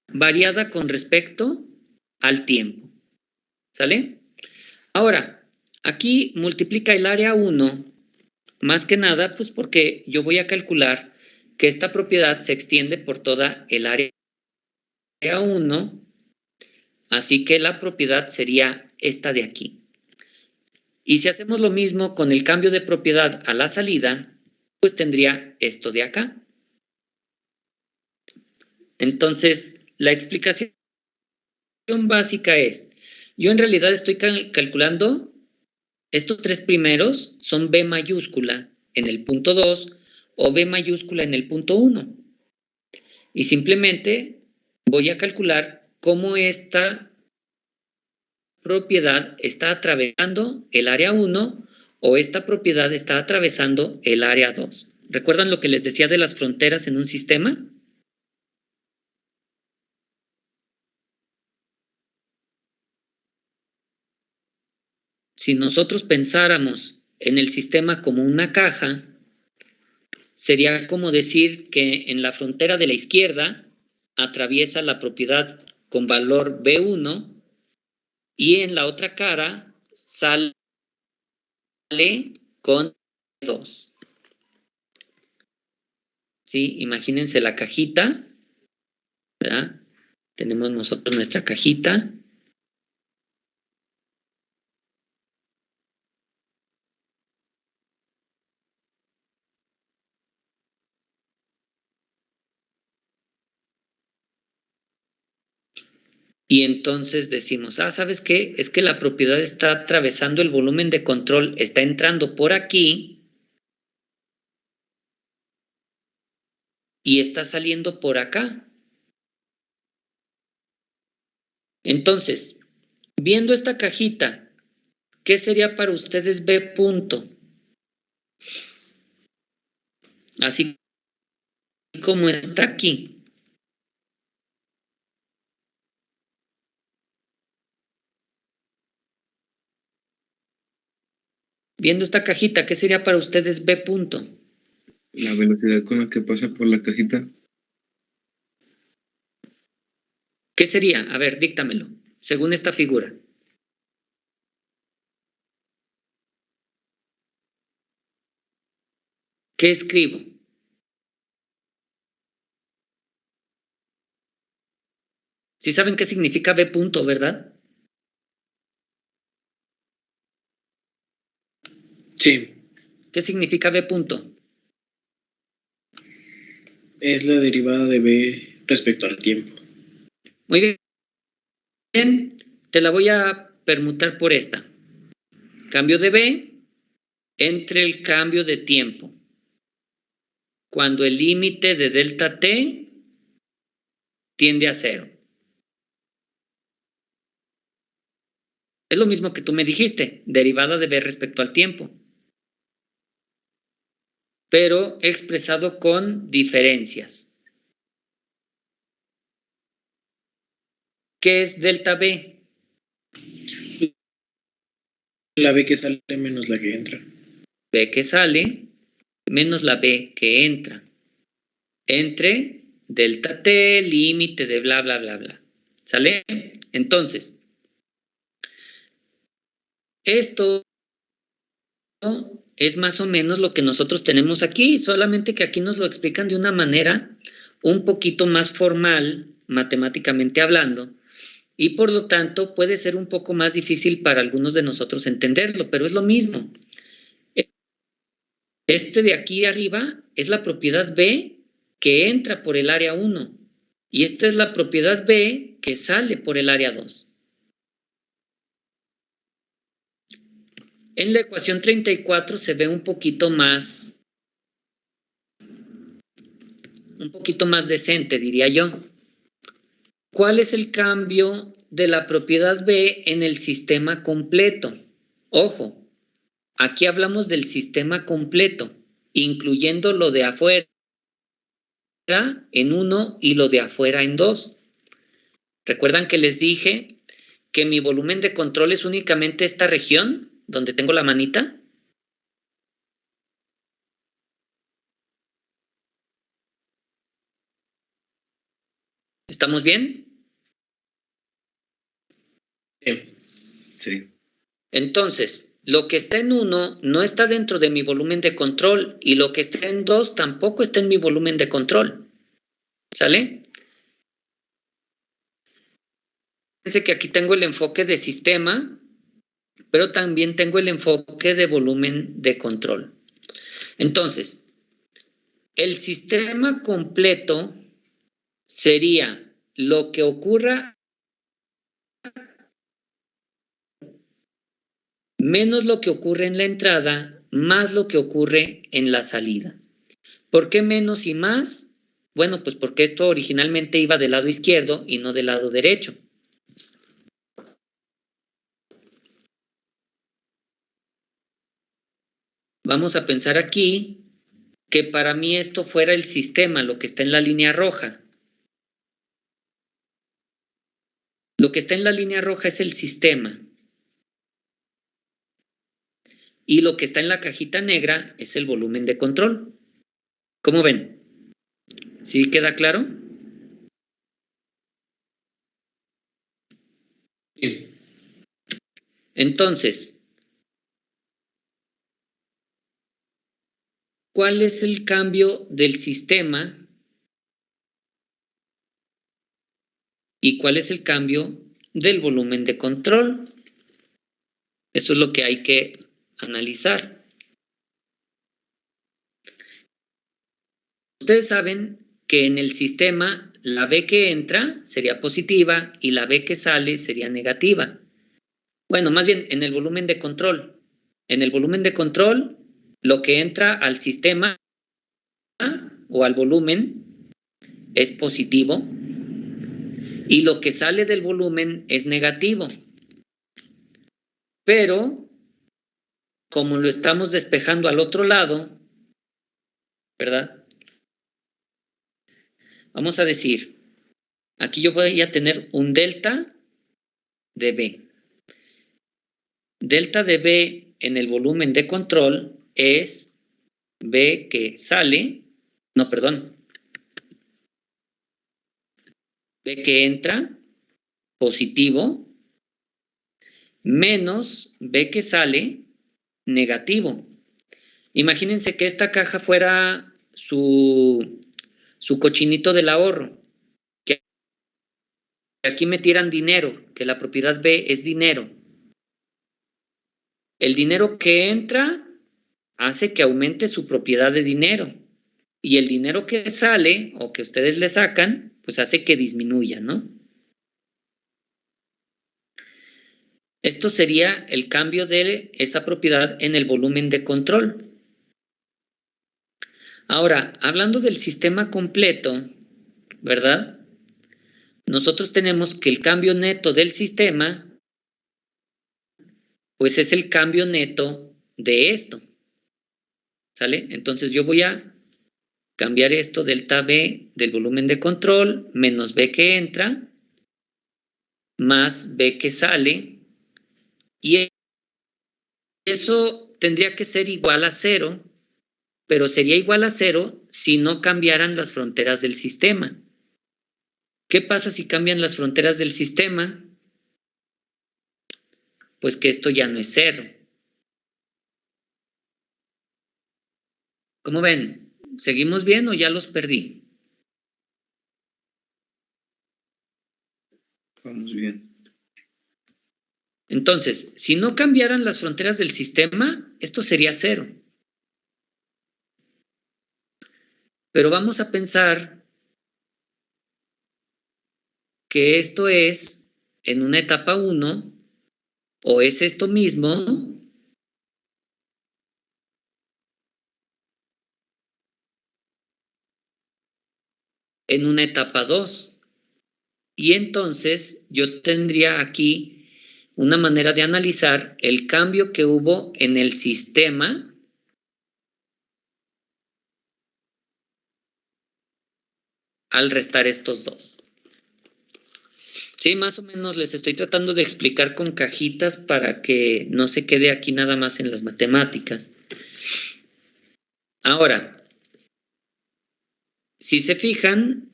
variada con respecto al tiempo, ¿sale? Ahora, aquí multiplica el área 1, más que nada, pues porque yo voy a calcular que esta propiedad se extiende por toda el área 1, así que la propiedad sería esta de aquí. Y si hacemos lo mismo con el cambio de propiedad a la salida, pues tendría esto de acá. Entonces, la explicación básica es, yo en realidad estoy calculando estos tres primeros son B mayúscula en el punto 2 o B mayúscula en el punto 1. Y simplemente voy a calcular cómo esta propiedad está atravesando el área 1 o esta propiedad está atravesando el área 2. ¿Recuerdan lo que les decía de las fronteras en un sistema? Si nosotros pensáramos en el sistema como una caja, sería como decir que en la frontera de la izquierda atraviesa la propiedad con valor B1 y en la otra cara sale con 2. ¿Sí? Imagínense la cajita, ¿verdad? Tenemos nosotros nuestra cajita. Y entonces decimos, ¿sabes qué? Es que la propiedad está atravesando el volumen de control, está entrando por aquí y está saliendo por acá. Entonces, viendo esta cajita, ¿qué sería para ustedes B punto? Así como está aquí. Viendo esta cajita, ¿qué sería para ustedes B punto? La velocidad con la que pasa por la cajita. ¿Qué sería? A ver, díctamelo, según esta figura. ¿Qué escribo? Sí saben qué significa B punto, ¿verdad? Sí. ¿Qué significa B punto? Es la derivada de B respecto al tiempo. Muy bien, te la voy a permutar por esta. Cambio de B entre el cambio de tiempo. Cuando el límite de delta T tiende a 0. Es lo mismo que tú me dijiste, derivada de B respecto al tiempo. Pero expresado con diferencias. ¿Qué es delta B? La B que sale menos la que entra. B que sale menos la B que entra. Entre delta T, límite de bla, bla, bla, bla. ¿Sale? Entonces, esto es más o menos lo que nosotros tenemos aquí, solamente que aquí nos lo explican de una manera un poquito más formal, matemáticamente hablando, y por lo tanto puede ser un poco más difícil para algunos de nosotros entenderlo, pero es lo mismo. Este de aquí arriba es la propiedad B que entra por el área 1 y esta es la propiedad B que sale por el área 2. En la ecuación 34 se ve un poquito más decente, diría yo. ¿Cuál es el cambio de la propiedad B en el sistema completo? Ojo, aquí hablamos del sistema completo, incluyendo lo de afuera. en 1 y lo de afuera en 2. ¿Recuerdan que les dije que mi volumen de control es únicamente esta región donde tengo la manita? ¿Estamos bien? Sí. Entonces, lo que está en 1 no está dentro de mi volumen de control y lo que está en 2 tampoco está en mi volumen de control. ¿Sale? Fíjense que aquí tengo el enfoque de sistema, pero también tengo el enfoque de volumen de control. Entonces, el sistema completo sería lo que ocurra menos lo que ocurre en la entrada, más lo que ocurre en la salida. ¿Por qué menos y más? Bueno, pues porque esto originalmente iba del lado izquierdo y no del lado derecho. Vamos a pensar aquí que para mí esto fuera el sistema, lo que está en la línea roja. Lo que está en la línea roja es el sistema. Y lo que está en la cajita negra es el volumen de control. ¿Cómo ven? ¿Sí queda claro? Sí. Entonces, ¿cuál es el cambio del sistema? ¿Y cuál es el cambio del volumen de control? Eso es lo que hay que analizar. Ustedes saben que en el sistema la B que entra sería positiva y la B que sale sería negativa. Bueno, más bien en el volumen de control. En el volumen de control, lo que entra al sistema o al volumen es positivo y lo que sale del volumen es negativo. Pero, como lo estamos despejando al otro lado, ¿verdad? Vamos a decir, aquí yo voy a tener un delta de B. Delta de B en el volumen de control es B que sale, no, perdón, B que entra, positivo, menos B que sale, negativo. Imagínense que esta caja fuera su cochinito del ahorro, que aquí metieran dinero, que la propiedad B es dinero. El dinero que entra hace que aumente su propiedad de dinero y el dinero que sale o que ustedes le sacan, pues hace que disminuya, ¿no? Esto sería el cambio de esa propiedad en el volumen de control. Ahora, hablando del sistema completo, ¿verdad? Nosotros tenemos que el cambio neto del sistema, pues es el cambio neto de esto. ¿Sale? Entonces yo voy a cambiar esto, delta B del volumen de control, menos B que entra, más B que sale, y eso tendría que ser igual a 0, pero sería igual a 0 si no cambiaran las fronteras del sistema. ¿Qué pasa si cambian las fronteras del sistema? Pues que esto ya no es 0. ¿Cómo ven? ¿Seguimos bien o ya los perdí? Vamos bien. Entonces, si no cambiaran las fronteras del sistema, esto sería 0. Pero vamos a pensar que esto es en una etapa 1 o es esto mismo en una etapa 2. Y entonces yo tendría aquí una manera de analizar el cambio que hubo en el sistema al restar estos dos. Sí, más o menos les estoy tratando de explicar con cajitas para que no se quede aquí nada más en las matemáticas. Ahora, si se fijan,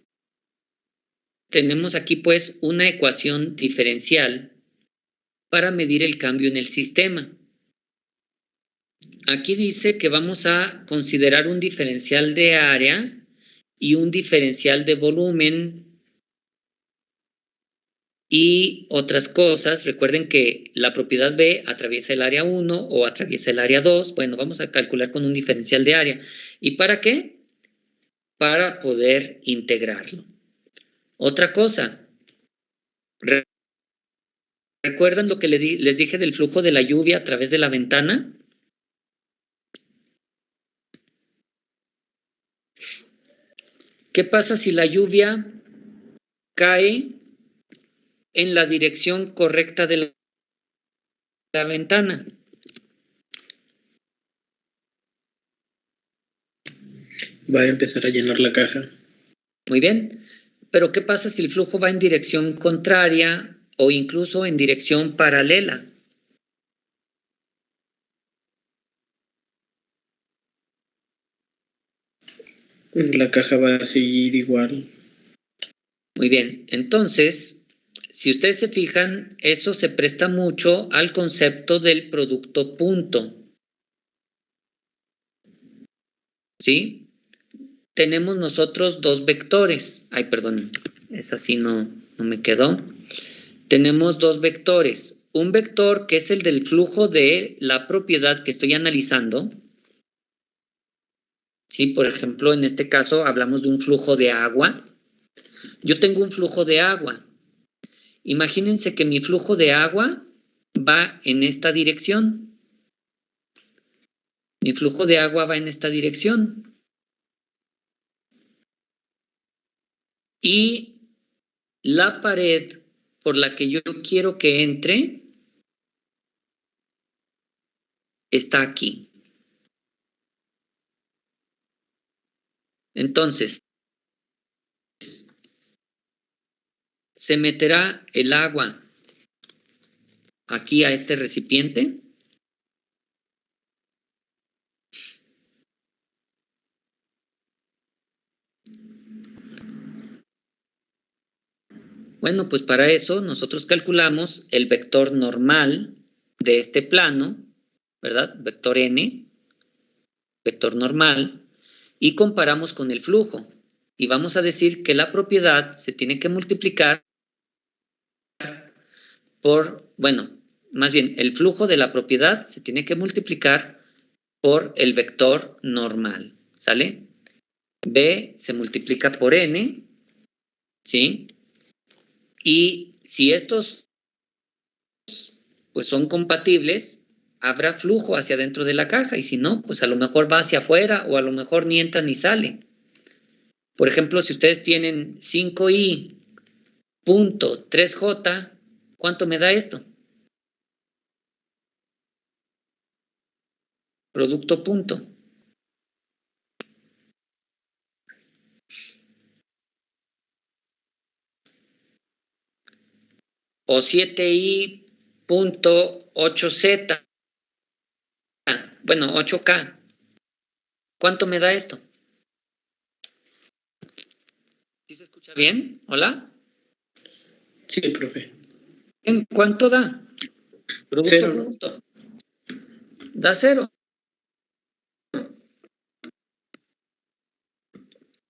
tenemos aquí pues una ecuación diferencial para medir el cambio en el sistema. Aquí dice que vamos a considerar un diferencial de área y un diferencial de volumen y otras cosas. Recuerden que la propiedad B atraviesa el área 1 o atraviesa el área 2. Bueno, vamos a calcular con un diferencial de área. ¿Y para qué? Para poder integrarlo. Otra cosa. ¿Recuerdan lo que les dije del flujo de la lluvia a través de la ventana? ¿Qué pasa si la lluvia cae en la dirección correcta de la ventana? Va a empezar a llenar la caja. Muy bien. Pero ¿qué pasa si el flujo va en dirección contraria o incluso en dirección paralela? Pues la caja va a seguir igual. Muy bien. Entonces, si ustedes se fijan, eso se presta mucho al concepto del producto punto. ¿Sí? Tenemos nosotros dos vectores. Ay, perdón, esa sí no me quedó. Tenemos dos vectores. Un vector que es el del flujo de la propiedad que estoy analizando. Sí, por ejemplo, en este caso hablamos de un flujo de agua. Yo tengo un flujo de agua. Imagínense que mi flujo de agua va en esta dirección. Mi flujo de agua va en esta dirección. Y la pared por la que yo quiero que entre está aquí. Entonces, se meterá el agua aquí a este recipiente. Bueno, pues para eso nosotros calculamos el vector normal de este plano, ¿verdad? Vector n, vector normal, y comparamos con el flujo. Y vamos a decir que la propiedad se tiene que multiplicar por, bueno, más bien el flujo de la propiedad se tiene que multiplicar por el vector normal, ¿sale? B se multiplica por n, ¿sí? Y si estos pues son compatibles, habrá flujo hacia adentro de la caja, y si no, pues a lo mejor va hacia afuera o a lo mejor ni entra ni sale. Por ejemplo, si ustedes tienen 5i.3j, ¿cuánto me da esto? Producto punto. O 7i.8z. Bueno, 8k. ¿Cuánto me da esto? ¿Sí se escucha bien? ¿Hola? Sí, profe. ¿En cuánto da? Producto Cero. punto. Da 0.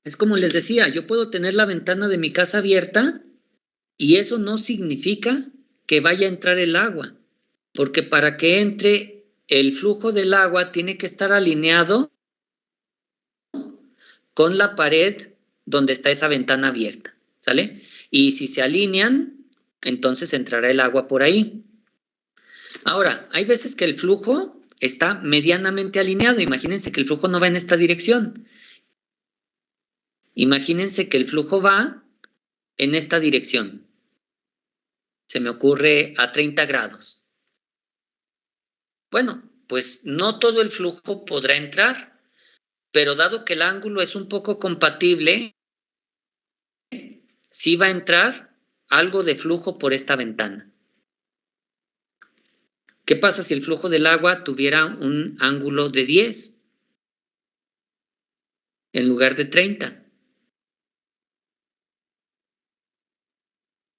Es como les decía, yo puedo tener la ventana de mi casa abierta y eso no significa que vaya a entrar el agua, porque para que entre el flujo del agua tiene que estar alineado con la pared donde está esa ventana abierta, ¿sale? Y si se alinean, entonces entrará el agua por ahí. Ahora, hay veces que el flujo está medianamente alineado. Imagínense que el flujo no va en esta dirección. Imagínense que el flujo va en esta dirección. Se me ocurre a 30 grados. Bueno, pues no todo el flujo podrá entrar, pero dado que el ángulo es un poco compatible, sí va a entrar algo de flujo por esta ventana. ¿Qué pasa si el flujo del agua tuviera un ángulo de 10 en lugar de 30?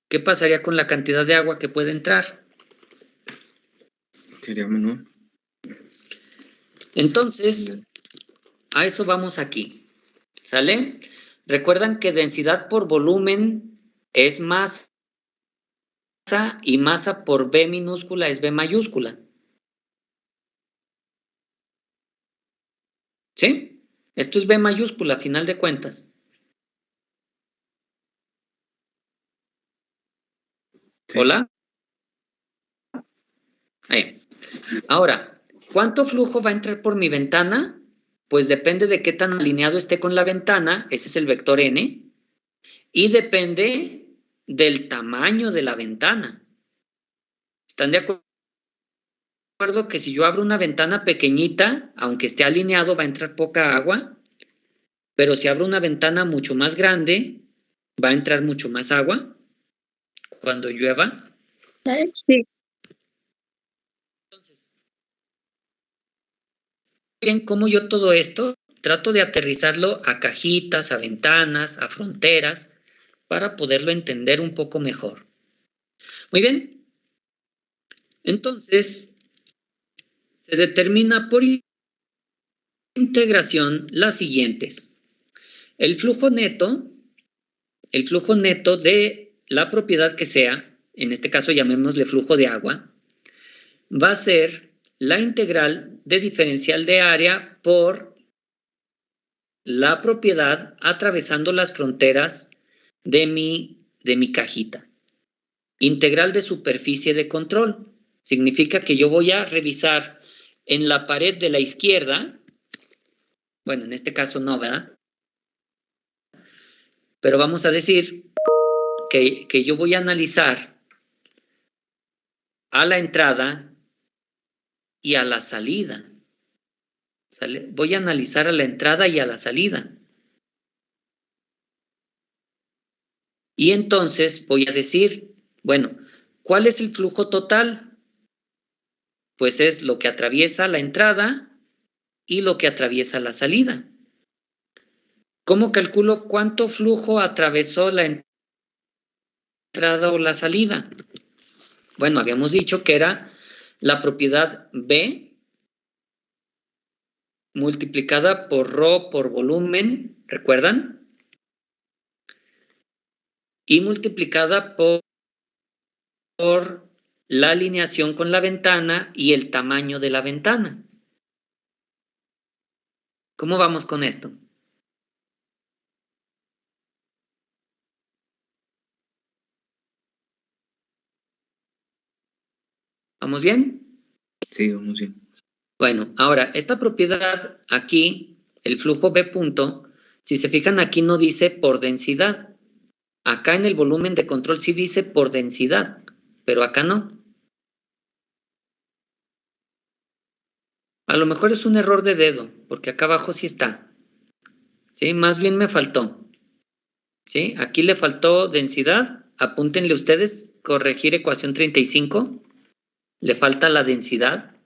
¿Qué pasaría con la cantidad de agua que puede entrar? Sería menor. Entonces, a eso vamos aquí. ¿Sale? Recuerdan que densidad por volumen es masa y masa por B minúscula es B mayúscula. ¿Sí? Esto es B mayúscula, a final de cuentas. Sí. ¿Hola? Ahí. Ahora, ¿cuánto flujo va a entrar por mi ventana? Pues depende de qué tan alineado esté con la ventana, ese es el vector N, y depende del tamaño de la ventana. ¿Están de acuerdo que si yo abro una ventana pequeñita, aunque esté alineado, va a entrar poca agua? Pero si abro una ventana mucho más grande, va a entrar mucho más agua cuando llueva. Sí. Entonces, bien, como yo todo esto trato de aterrizarlo a cajitas, a ventanas, a fronteras, para poderlo entender un poco mejor. Muy bien. Entonces, se determina por integración las siguientes. El flujo neto de la propiedad que sea, en este caso llamémosle flujo de agua, va a ser la integral de diferencial de área por la propiedad atravesando las fronteras de mi cajita. Integral de superficie de control. Significa que yo voy a revisar en la pared de la izquierda, bueno, en este caso no, ¿verdad? Pero vamos a decir que yo voy a analizar a la entrada y a la salida. ¿Sale? Voy a analizar a la entrada y a la salida. Y entonces voy a decir, bueno, ¿cuál es el flujo total? Pues es lo que atraviesa la entrada y lo que atraviesa la salida. ¿Cómo calculo cuánto flujo atravesó la entrada o la salida? Bueno, habíamos dicho que era la propiedad B multiplicada por ρ por volumen, ¿recuerdan? Y multiplicada por la alineación con la ventana y el tamaño de la ventana. ¿Cómo vamos con esto? ¿Vamos bien? Sí, vamos bien. Bueno, ahora, esta propiedad aquí, el flujo B punto, si se fijan aquí no dice por densidad. Acá en el volumen de control sí dice por densidad, pero acá no. A lo mejor es un error de dedo, porque acá abajo sí está. ¿Sí? Más bien me faltó. ¿Sí? Aquí le faltó densidad. Apúntenle ustedes, corregir ecuación 35. Le falta la densidad.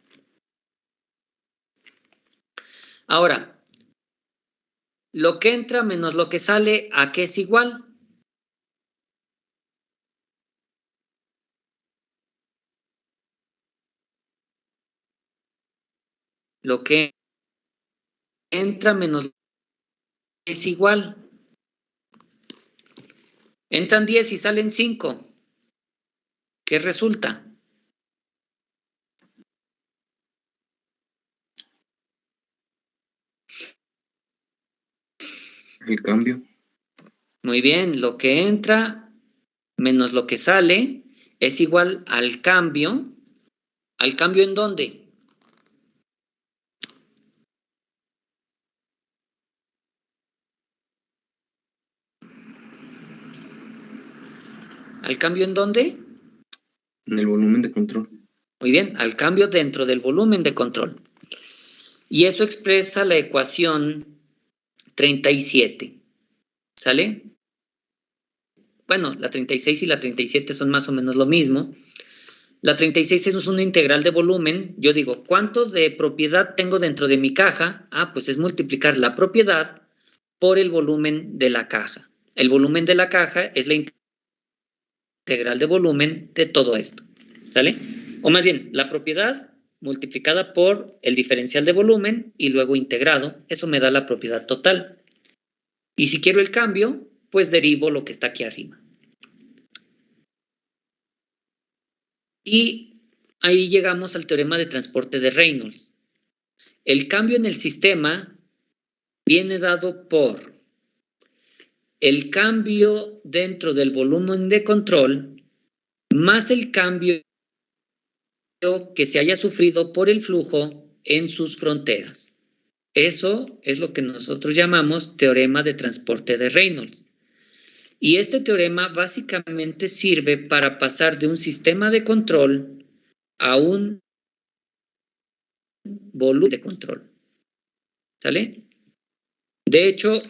Ahora, lo que entra menos lo que sale, ¿a qué es igual? Lo que entra menos es igual. Entran 10 y salen 5. ¿Qué resulta? El cambio. Muy bien, lo que entra menos lo que sale es igual al cambio. ¿Al cambio en dónde? ¿Al cambio en dónde? En el volumen de control. Muy bien, al cambio dentro del volumen de control. Y eso expresa la ecuación 37. ¿Sale? bueno, la 36 y la 37 son más o menos lo mismo. La 36 es una integral de volumen. Yo digo, ¿cuánto de propiedad tengo dentro de mi caja? Ah, pues es multiplicar la propiedad por el volumen de la caja. El volumen de la caja es la integral de volumen de todo esto, ¿sale? O más bien, la propiedad multiplicada por el diferencial de volumen y luego integrado, eso me da la propiedad total. Y si quiero el cambio, pues derivo lo que está aquí arriba. Y ahí llegamos al teorema de transporte de Reynolds. El cambio en el sistema viene dado por el cambio dentro del volumen de control más el cambio que se haya sufrido por el flujo en sus fronteras. Eso es lo que nosotros llamamos teorema de transporte de Reynolds. Y este teorema básicamente sirve para pasar de un sistema de control a un volumen de control. ¿Sale? De hecho,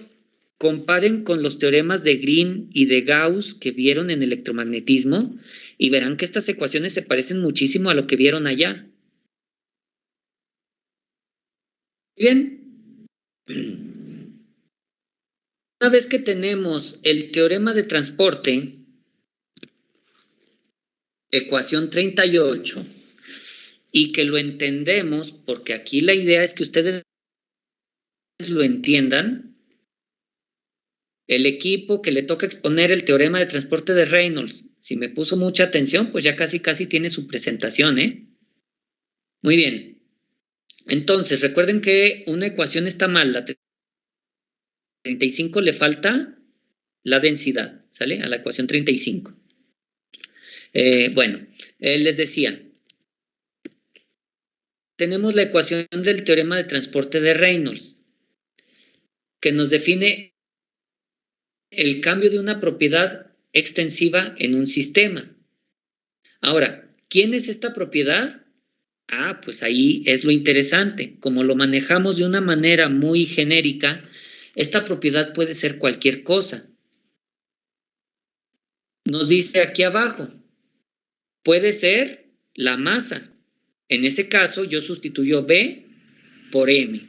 comparen con los teoremas de Green y de Gauss que vieron en electromagnetismo y verán que estas ecuaciones se parecen muchísimo a lo que vieron allá. Bien. Una vez que tenemos el teorema de transporte, ecuación 38, y que lo entendemos, porque aquí la idea es que ustedes lo entiendan, el equipo que le toca exponer el teorema de transporte de Reynolds, si me puso mucha atención, pues ya casi tiene su presentación, ¿eh? Muy bien. Entonces, recuerden que una ecuación está mal, la 35 le falta la densidad, ¿sale? A la ecuación 35. Bueno, les decía, tenemos la ecuación del teorema de transporte de Reynolds, que nos define el cambio de una propiedad extensiva en un sistema. Ahora, ¿quién es esta propiedad? Ah, pues ahí es lo interesante. Como lo manejamos de una manera muy genérica, esta propiedad puede ser cualquier cosa. Nos dice aquí abajo, puede ser la masa. En ese caso, yo sustituyo B por M.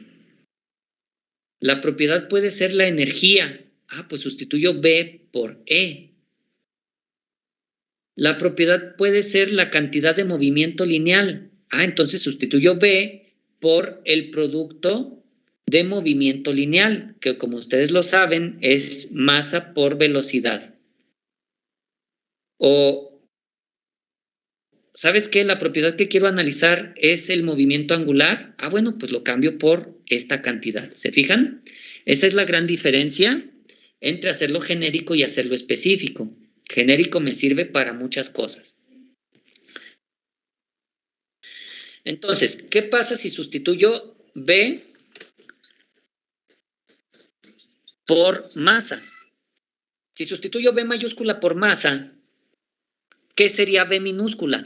La propiedad puede ser la energía. Ah, pues sustituyo B por E. La propiedad puede ser la cantidad de movimiento lineal. Ah, entonces sustituyo B por el producto de movimiento lineal, que como ustedes lo saben, es masa por velocidad. O, ¿sabes qué? La propiedad que quiero analizar es el movimiento angular. Ah, bueno, pues lo cambio por esta cantidad. ¿Se fijan? Esa es la gran diferencia entre hacerlo genérico y hacerlo específico. Genérico me sirve para muchas cosas. Entonces, ¿qué pasa si sustituyo B por masa? Si sustituyo B mayúscula por masa, ¿qué sería B minúscula?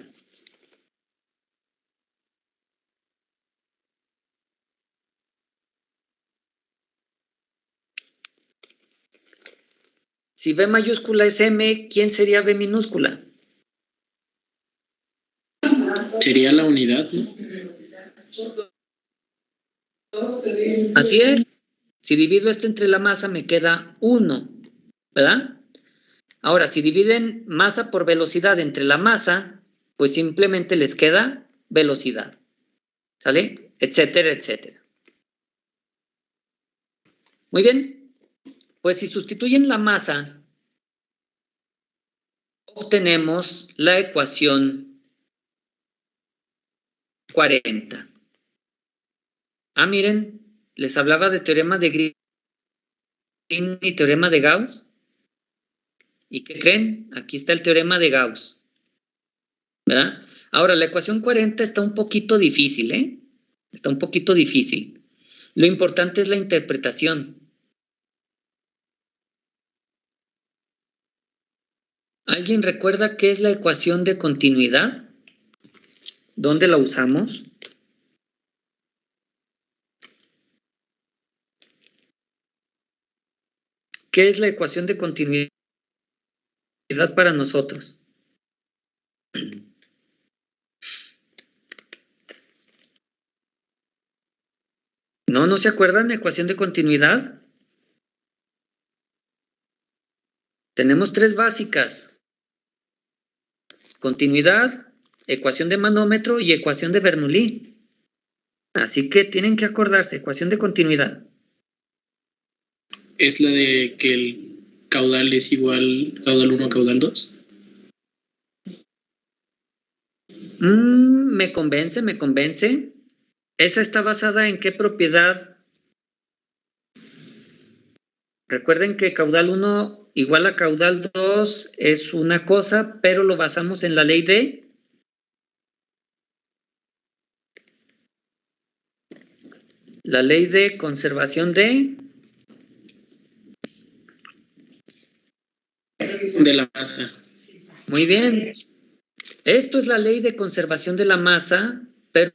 Si B mayúscula es M, ¿quién sería B minúscula? Sería la unidad, ¿no? Así es. Si divido esto entre la masa, me queda 1, ¿verdad? Ahora, si dividen masa por velocidad entre la masa, pues simplemente les queda velocidad. ¿Sale? Etcétera, etcétera. Muy bien. Pues si sustituyen la masa, obtenemos la ecuación 40. Ah, miren, les hablaba de teorema de Green y teorema de Gauss. ¿Y qué creen? Aquí está el teorema de Gauss. ¿Verdad? Ahora, la ecuación 40 está un poquito difícil, ¿eh? Está un poquito difícil. Lo importante es la interpretación. ¿Alguien recuerda qué es la ecuación de continuidad? ¿Dónde la usamos? ¿Qué es la ecuación de continuidad? para nosotros. ¿No se acuerdan? Ecuación de continuidad. Tenemos 3 básicas. Continuidad, ecuación de manómetro y ecuación de Bernoulli. Así que tienen que acordarse, ecuación de continuidad. ¿Es la de que el caudal es igual caudal 1 a caudal 2? Me convence. ¿Esa está basada en qué propiedad? Recuerden que caudal 1 igual a caudal 2 es una cosa, pero lo basamos en la ley de... La ley de conservación de la masa. Muy bien. Esto es la ley de conservación de la masa, pero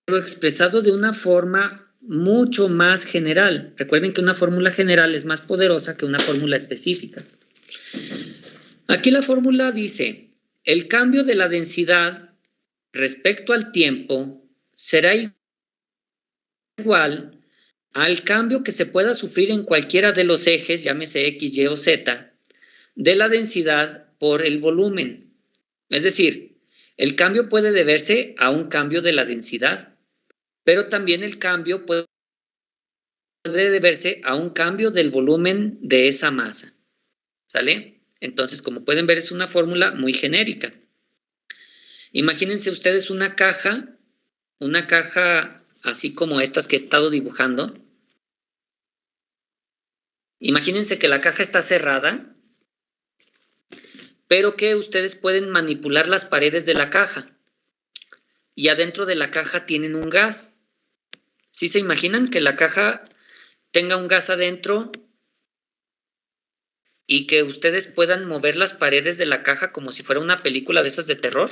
expresado de una forma mucho más general. Recuerden que una fórmula general es más poderosa que una fórmula específica. Aquí la fórmula dice, el cambio de la densidad respecto al tiempo será igual al cambio que se pueda sufrir en cualquiera de los ejes, llámese X, Y o Z, de la densidad por el volumen. Es decir, el cambio puede deberse a un cambio de la densidad, pero también el cambio puede deberse a un cambio del volumen de esa masa. ¿Sale? Entonces, como pueden ver, es una fórmula muy genérica. Imagínense ustedes una caja así como estas que he estado dibujando. Imagínense que la caja está cerrada, pero que ustedes pueden manipular las paredes de la caja. Y adentro de la caja tienen un gas. ¿Sí se imaginan que la caja tenga un gas adentro y que ustedes puedan mover las paredes de la caja como si fuera una película de esas de terror?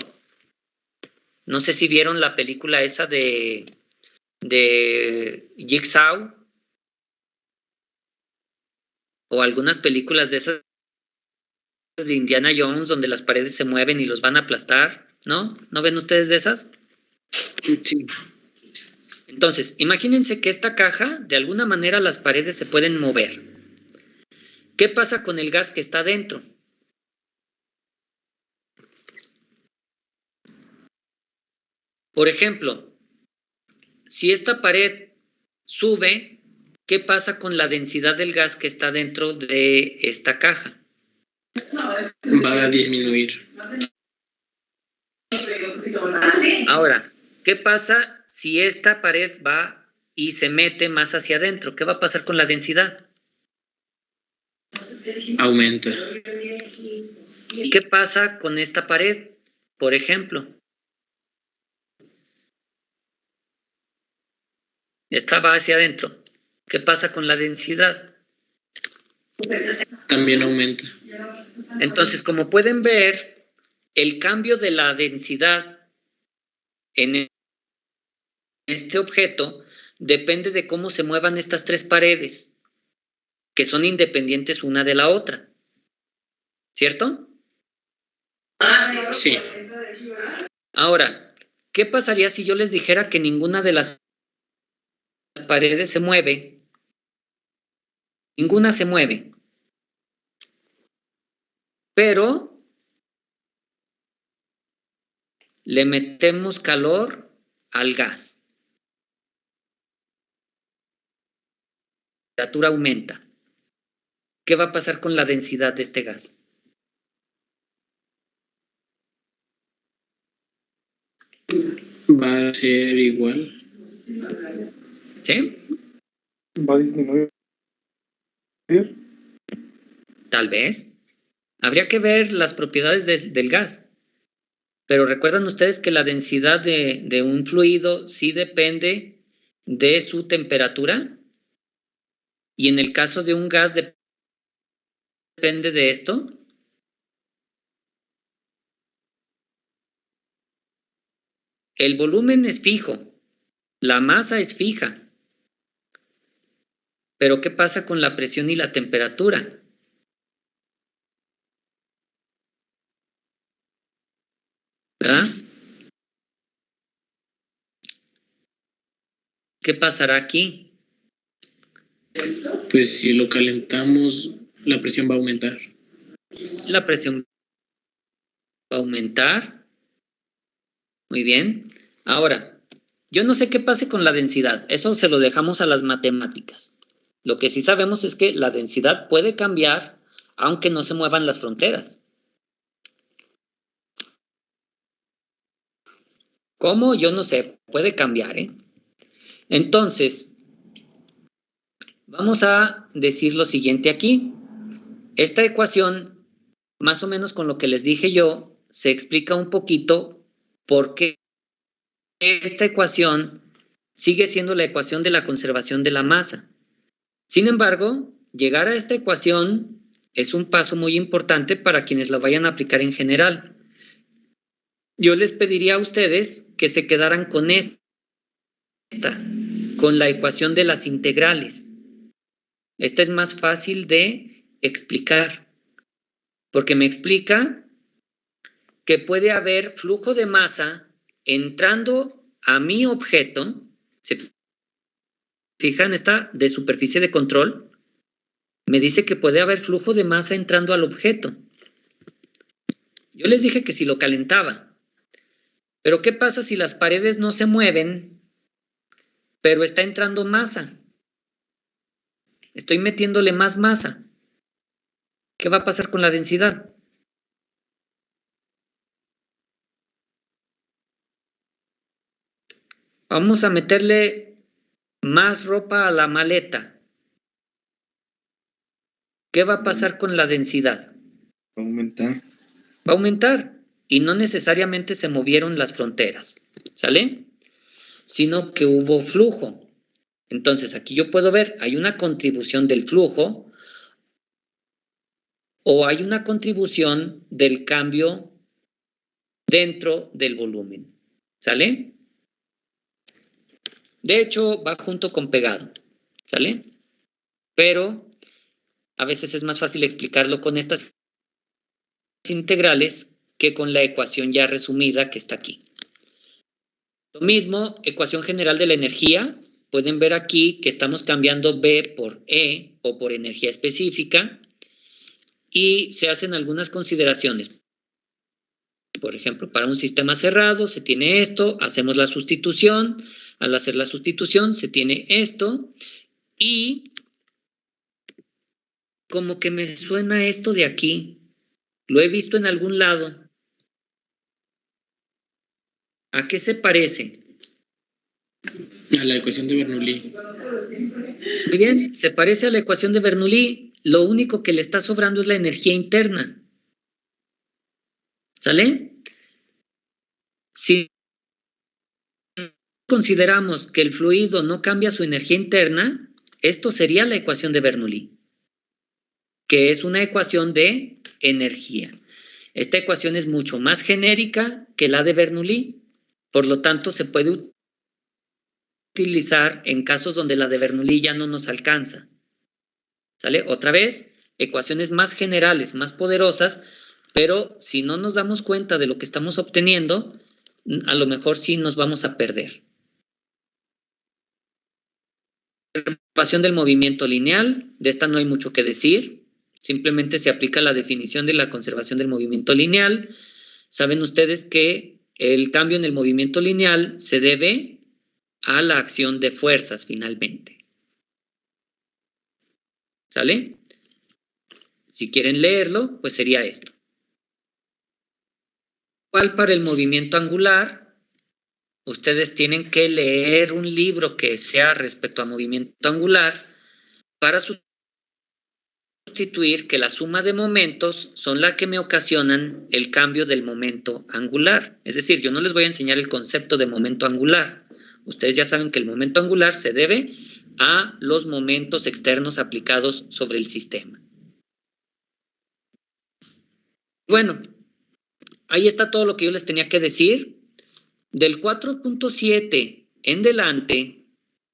No sé si vieron la película esa de Jigsaw o algunas películas de esas de Indiana Jones donde las paredes se mueven y los van a aplastar, ¿no? ¿No ven ustedes de esas? Sí. Entonces, imagínense que esta caja, de alguna manera las paredes se pueden mover. ¿Qué pasa con el gas que está dentro? Por ejemplo, si esta pared sube, ¿qué pasa con la densidad del gas que está dentro de esta caja? Va a disminuir. Ahora, ¿qué pasa si esta pared va y se mete más hacia adentro? ¿Qué va a pasar con la densidad? Aumenta. ¿Y qué pasa con esta pared, por ejemplo? Esta va hacia adentro. ¿Qué pasa con la densidad? También aumenta. Entonces, como pueden ver, el cambio de la densidad en este objeto depende de cómo se muevan estas 3 paredes, que son independientes una de la otra. ¿Cierto? Sí. Ahora, ¿qué pasaría si yo les dijera que ninguna de las paredes se mueve? Ninguna se mueve. Pero le metemos calor al gas. La temperatura aumenta. ¿Qué va a pasar con la densidad de este gas? Va a ser igual. ¿Sí? Va a disminuir. Tal vez. Habría que ver las propiedades del gas. Pero recuerdan ustedes que la densidad de un fluido sí depende de su temperatura. Y en el caso de un gas depende de esto. El volumen es fijo. La masa es fija. Pero ¿qué pasa con la presión y la temperatura? ¿verdad? ¿Qué pasará aquí? Pues si lo calentamos, la presión va a aumentar. La presión va a aumentar. Muy bien. Ahora, yo no sé qué pase con la densidad. Eso se lo dejamos a las matemáticas. Lo que sí sabemos es que la densidad puede cambiar aunque no se muevan las fronteras. ¿Cómo? Yo no sé. Puede cambiar, ¿eh? Entonces, vamos a decir lo siguiente aquí. Esta ecuación, más o menos con lo que les dije yo, se explica un poquito por qué esta ecuación sigue siendo la ecuación de la conservación de la masa. Sin embargo, llegar a esta ecuación es un paso muy importante para quienes la vayan a aplicar en general. Yo les pediría a ustedes que se quedaran con esta, con la ecuación de las integrales. Esta es más fácil de explicar, porque me explica que puede haber flujo de masa entrando a mi objeto. ¿Se fijan? Esta de superficie de control me dice que puede haber flujo de masa entrando al objeto. Yo les dije que si lo calentaba. Pero ¿qué pasa si las paredes no se mueven, pero está entrando masa? Estoy metiéndole más masa. ¿Qué va a pasar con la densidad? Vamos a meterle más ropa a la maleta. ¿Qué va a pasar con la densidad? Va a aumentar. Va a aumentar. Y no necesariamente se movieron las fronteras, ¿sale? Sino que hubo flujo. Entonces, aquí yo puedo ver, hay una contribución del flujo o hay una contribución del cambio dentro del volumen, ¿sale? De hecho, va junto con pegado, ¿sale? Pero a veces es más fácil explicarlo con estas integrales que con la ecuación ya resumida que está aquí. Lo mismo, ecuación general de la energía. Pueden ver aquí que estamos cambiando B por E o por energía específica y se hacen algunas consideraciones. Por ejemplo, para un sistema cerrado se tiene esto, hacemos la sustitución. Al hacer la sustitución se tiene esto y como que me suena esto de aquí. Lo he visto en algún lado. ¿A qué se parece? A la ecuación de Bernoulli. Muy bien, se parece a la ecuación de Bernoulli. Lo único que le está sobrando es la energía interna. ¿Sale? Si consideramos que el fluido no cambia su energía interna, esto sería la ecuación de Bernoulli, que es una ecuación de energía. Esta ecuación es mucho más genérica que la de Bernoulli. Por lo tanto, se puede utilizar en casos donde la de Bernoulli ya no nos alcanza. ¿Sale? Otra vez, ecuaciones más generales, más poderosas, pero si no nos damos cuenta de lo que estamos obteniendo, a lo mejor sí nos vamos a perder. Conservación del movimiento lineal, de esta no hay mucho que decir, simplemente se aplica la definición de la conservación del movimiento lineal. Saben ustedes que el cambio en el movimiento lineal se debe a la acción de fuerzas finalmente. ¿Sale? Si quieren leerlo, pues sería esto. Igual para el movimiento angular, ustedes tienen que leer un libro que sea respecto a movimiento angular para sustituir que la suma de momentos son las que me ocasionan el cambio del momento angular. Es decir, yo no les voy a enseñar el concepto de momento angular. Ustedes ya saben que el momento angular se debe a los momentos externos aplicados sobre el sistema. Bueno, ahí está todo lo que yo les tenía que decir. Del 4.7 en delante,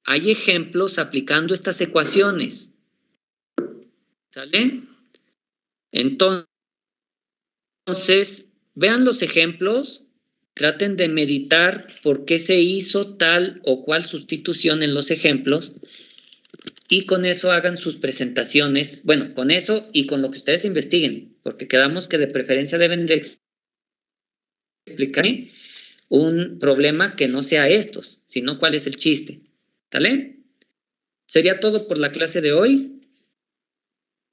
hay ejemplos aplicando estas ecuaciones. ¿Sale? Entonces, vean los ejemplos traten de meditar por qué se hizo tal o cual sustitución en los ejemplos y con eso hagan sus presentaciones. Bueno, con eso y con lo que ustedes investiguen, porque quedamos que de preferencia deben de explicar un problema que no sea estos, sino cuál es el chiste. ¿Sale? Sería todo por la clase de hoy.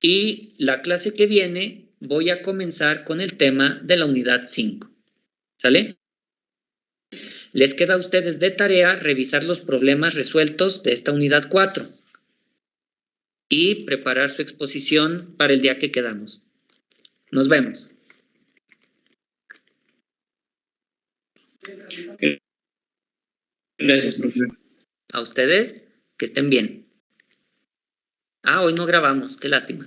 Y la clase que viene voy a comenzar con el tema de la unidad 5. ¿Sale? Les queda a ustedes de tarea revisar los problemas resueltos de esta unidad 4 y preparar su exposición para el día que quedamos. Nos vemos. Gracias, profe. A ustedes, que estén bien. Hoy no grabamos, qué lástima.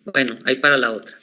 Bueno, ahí para la otra.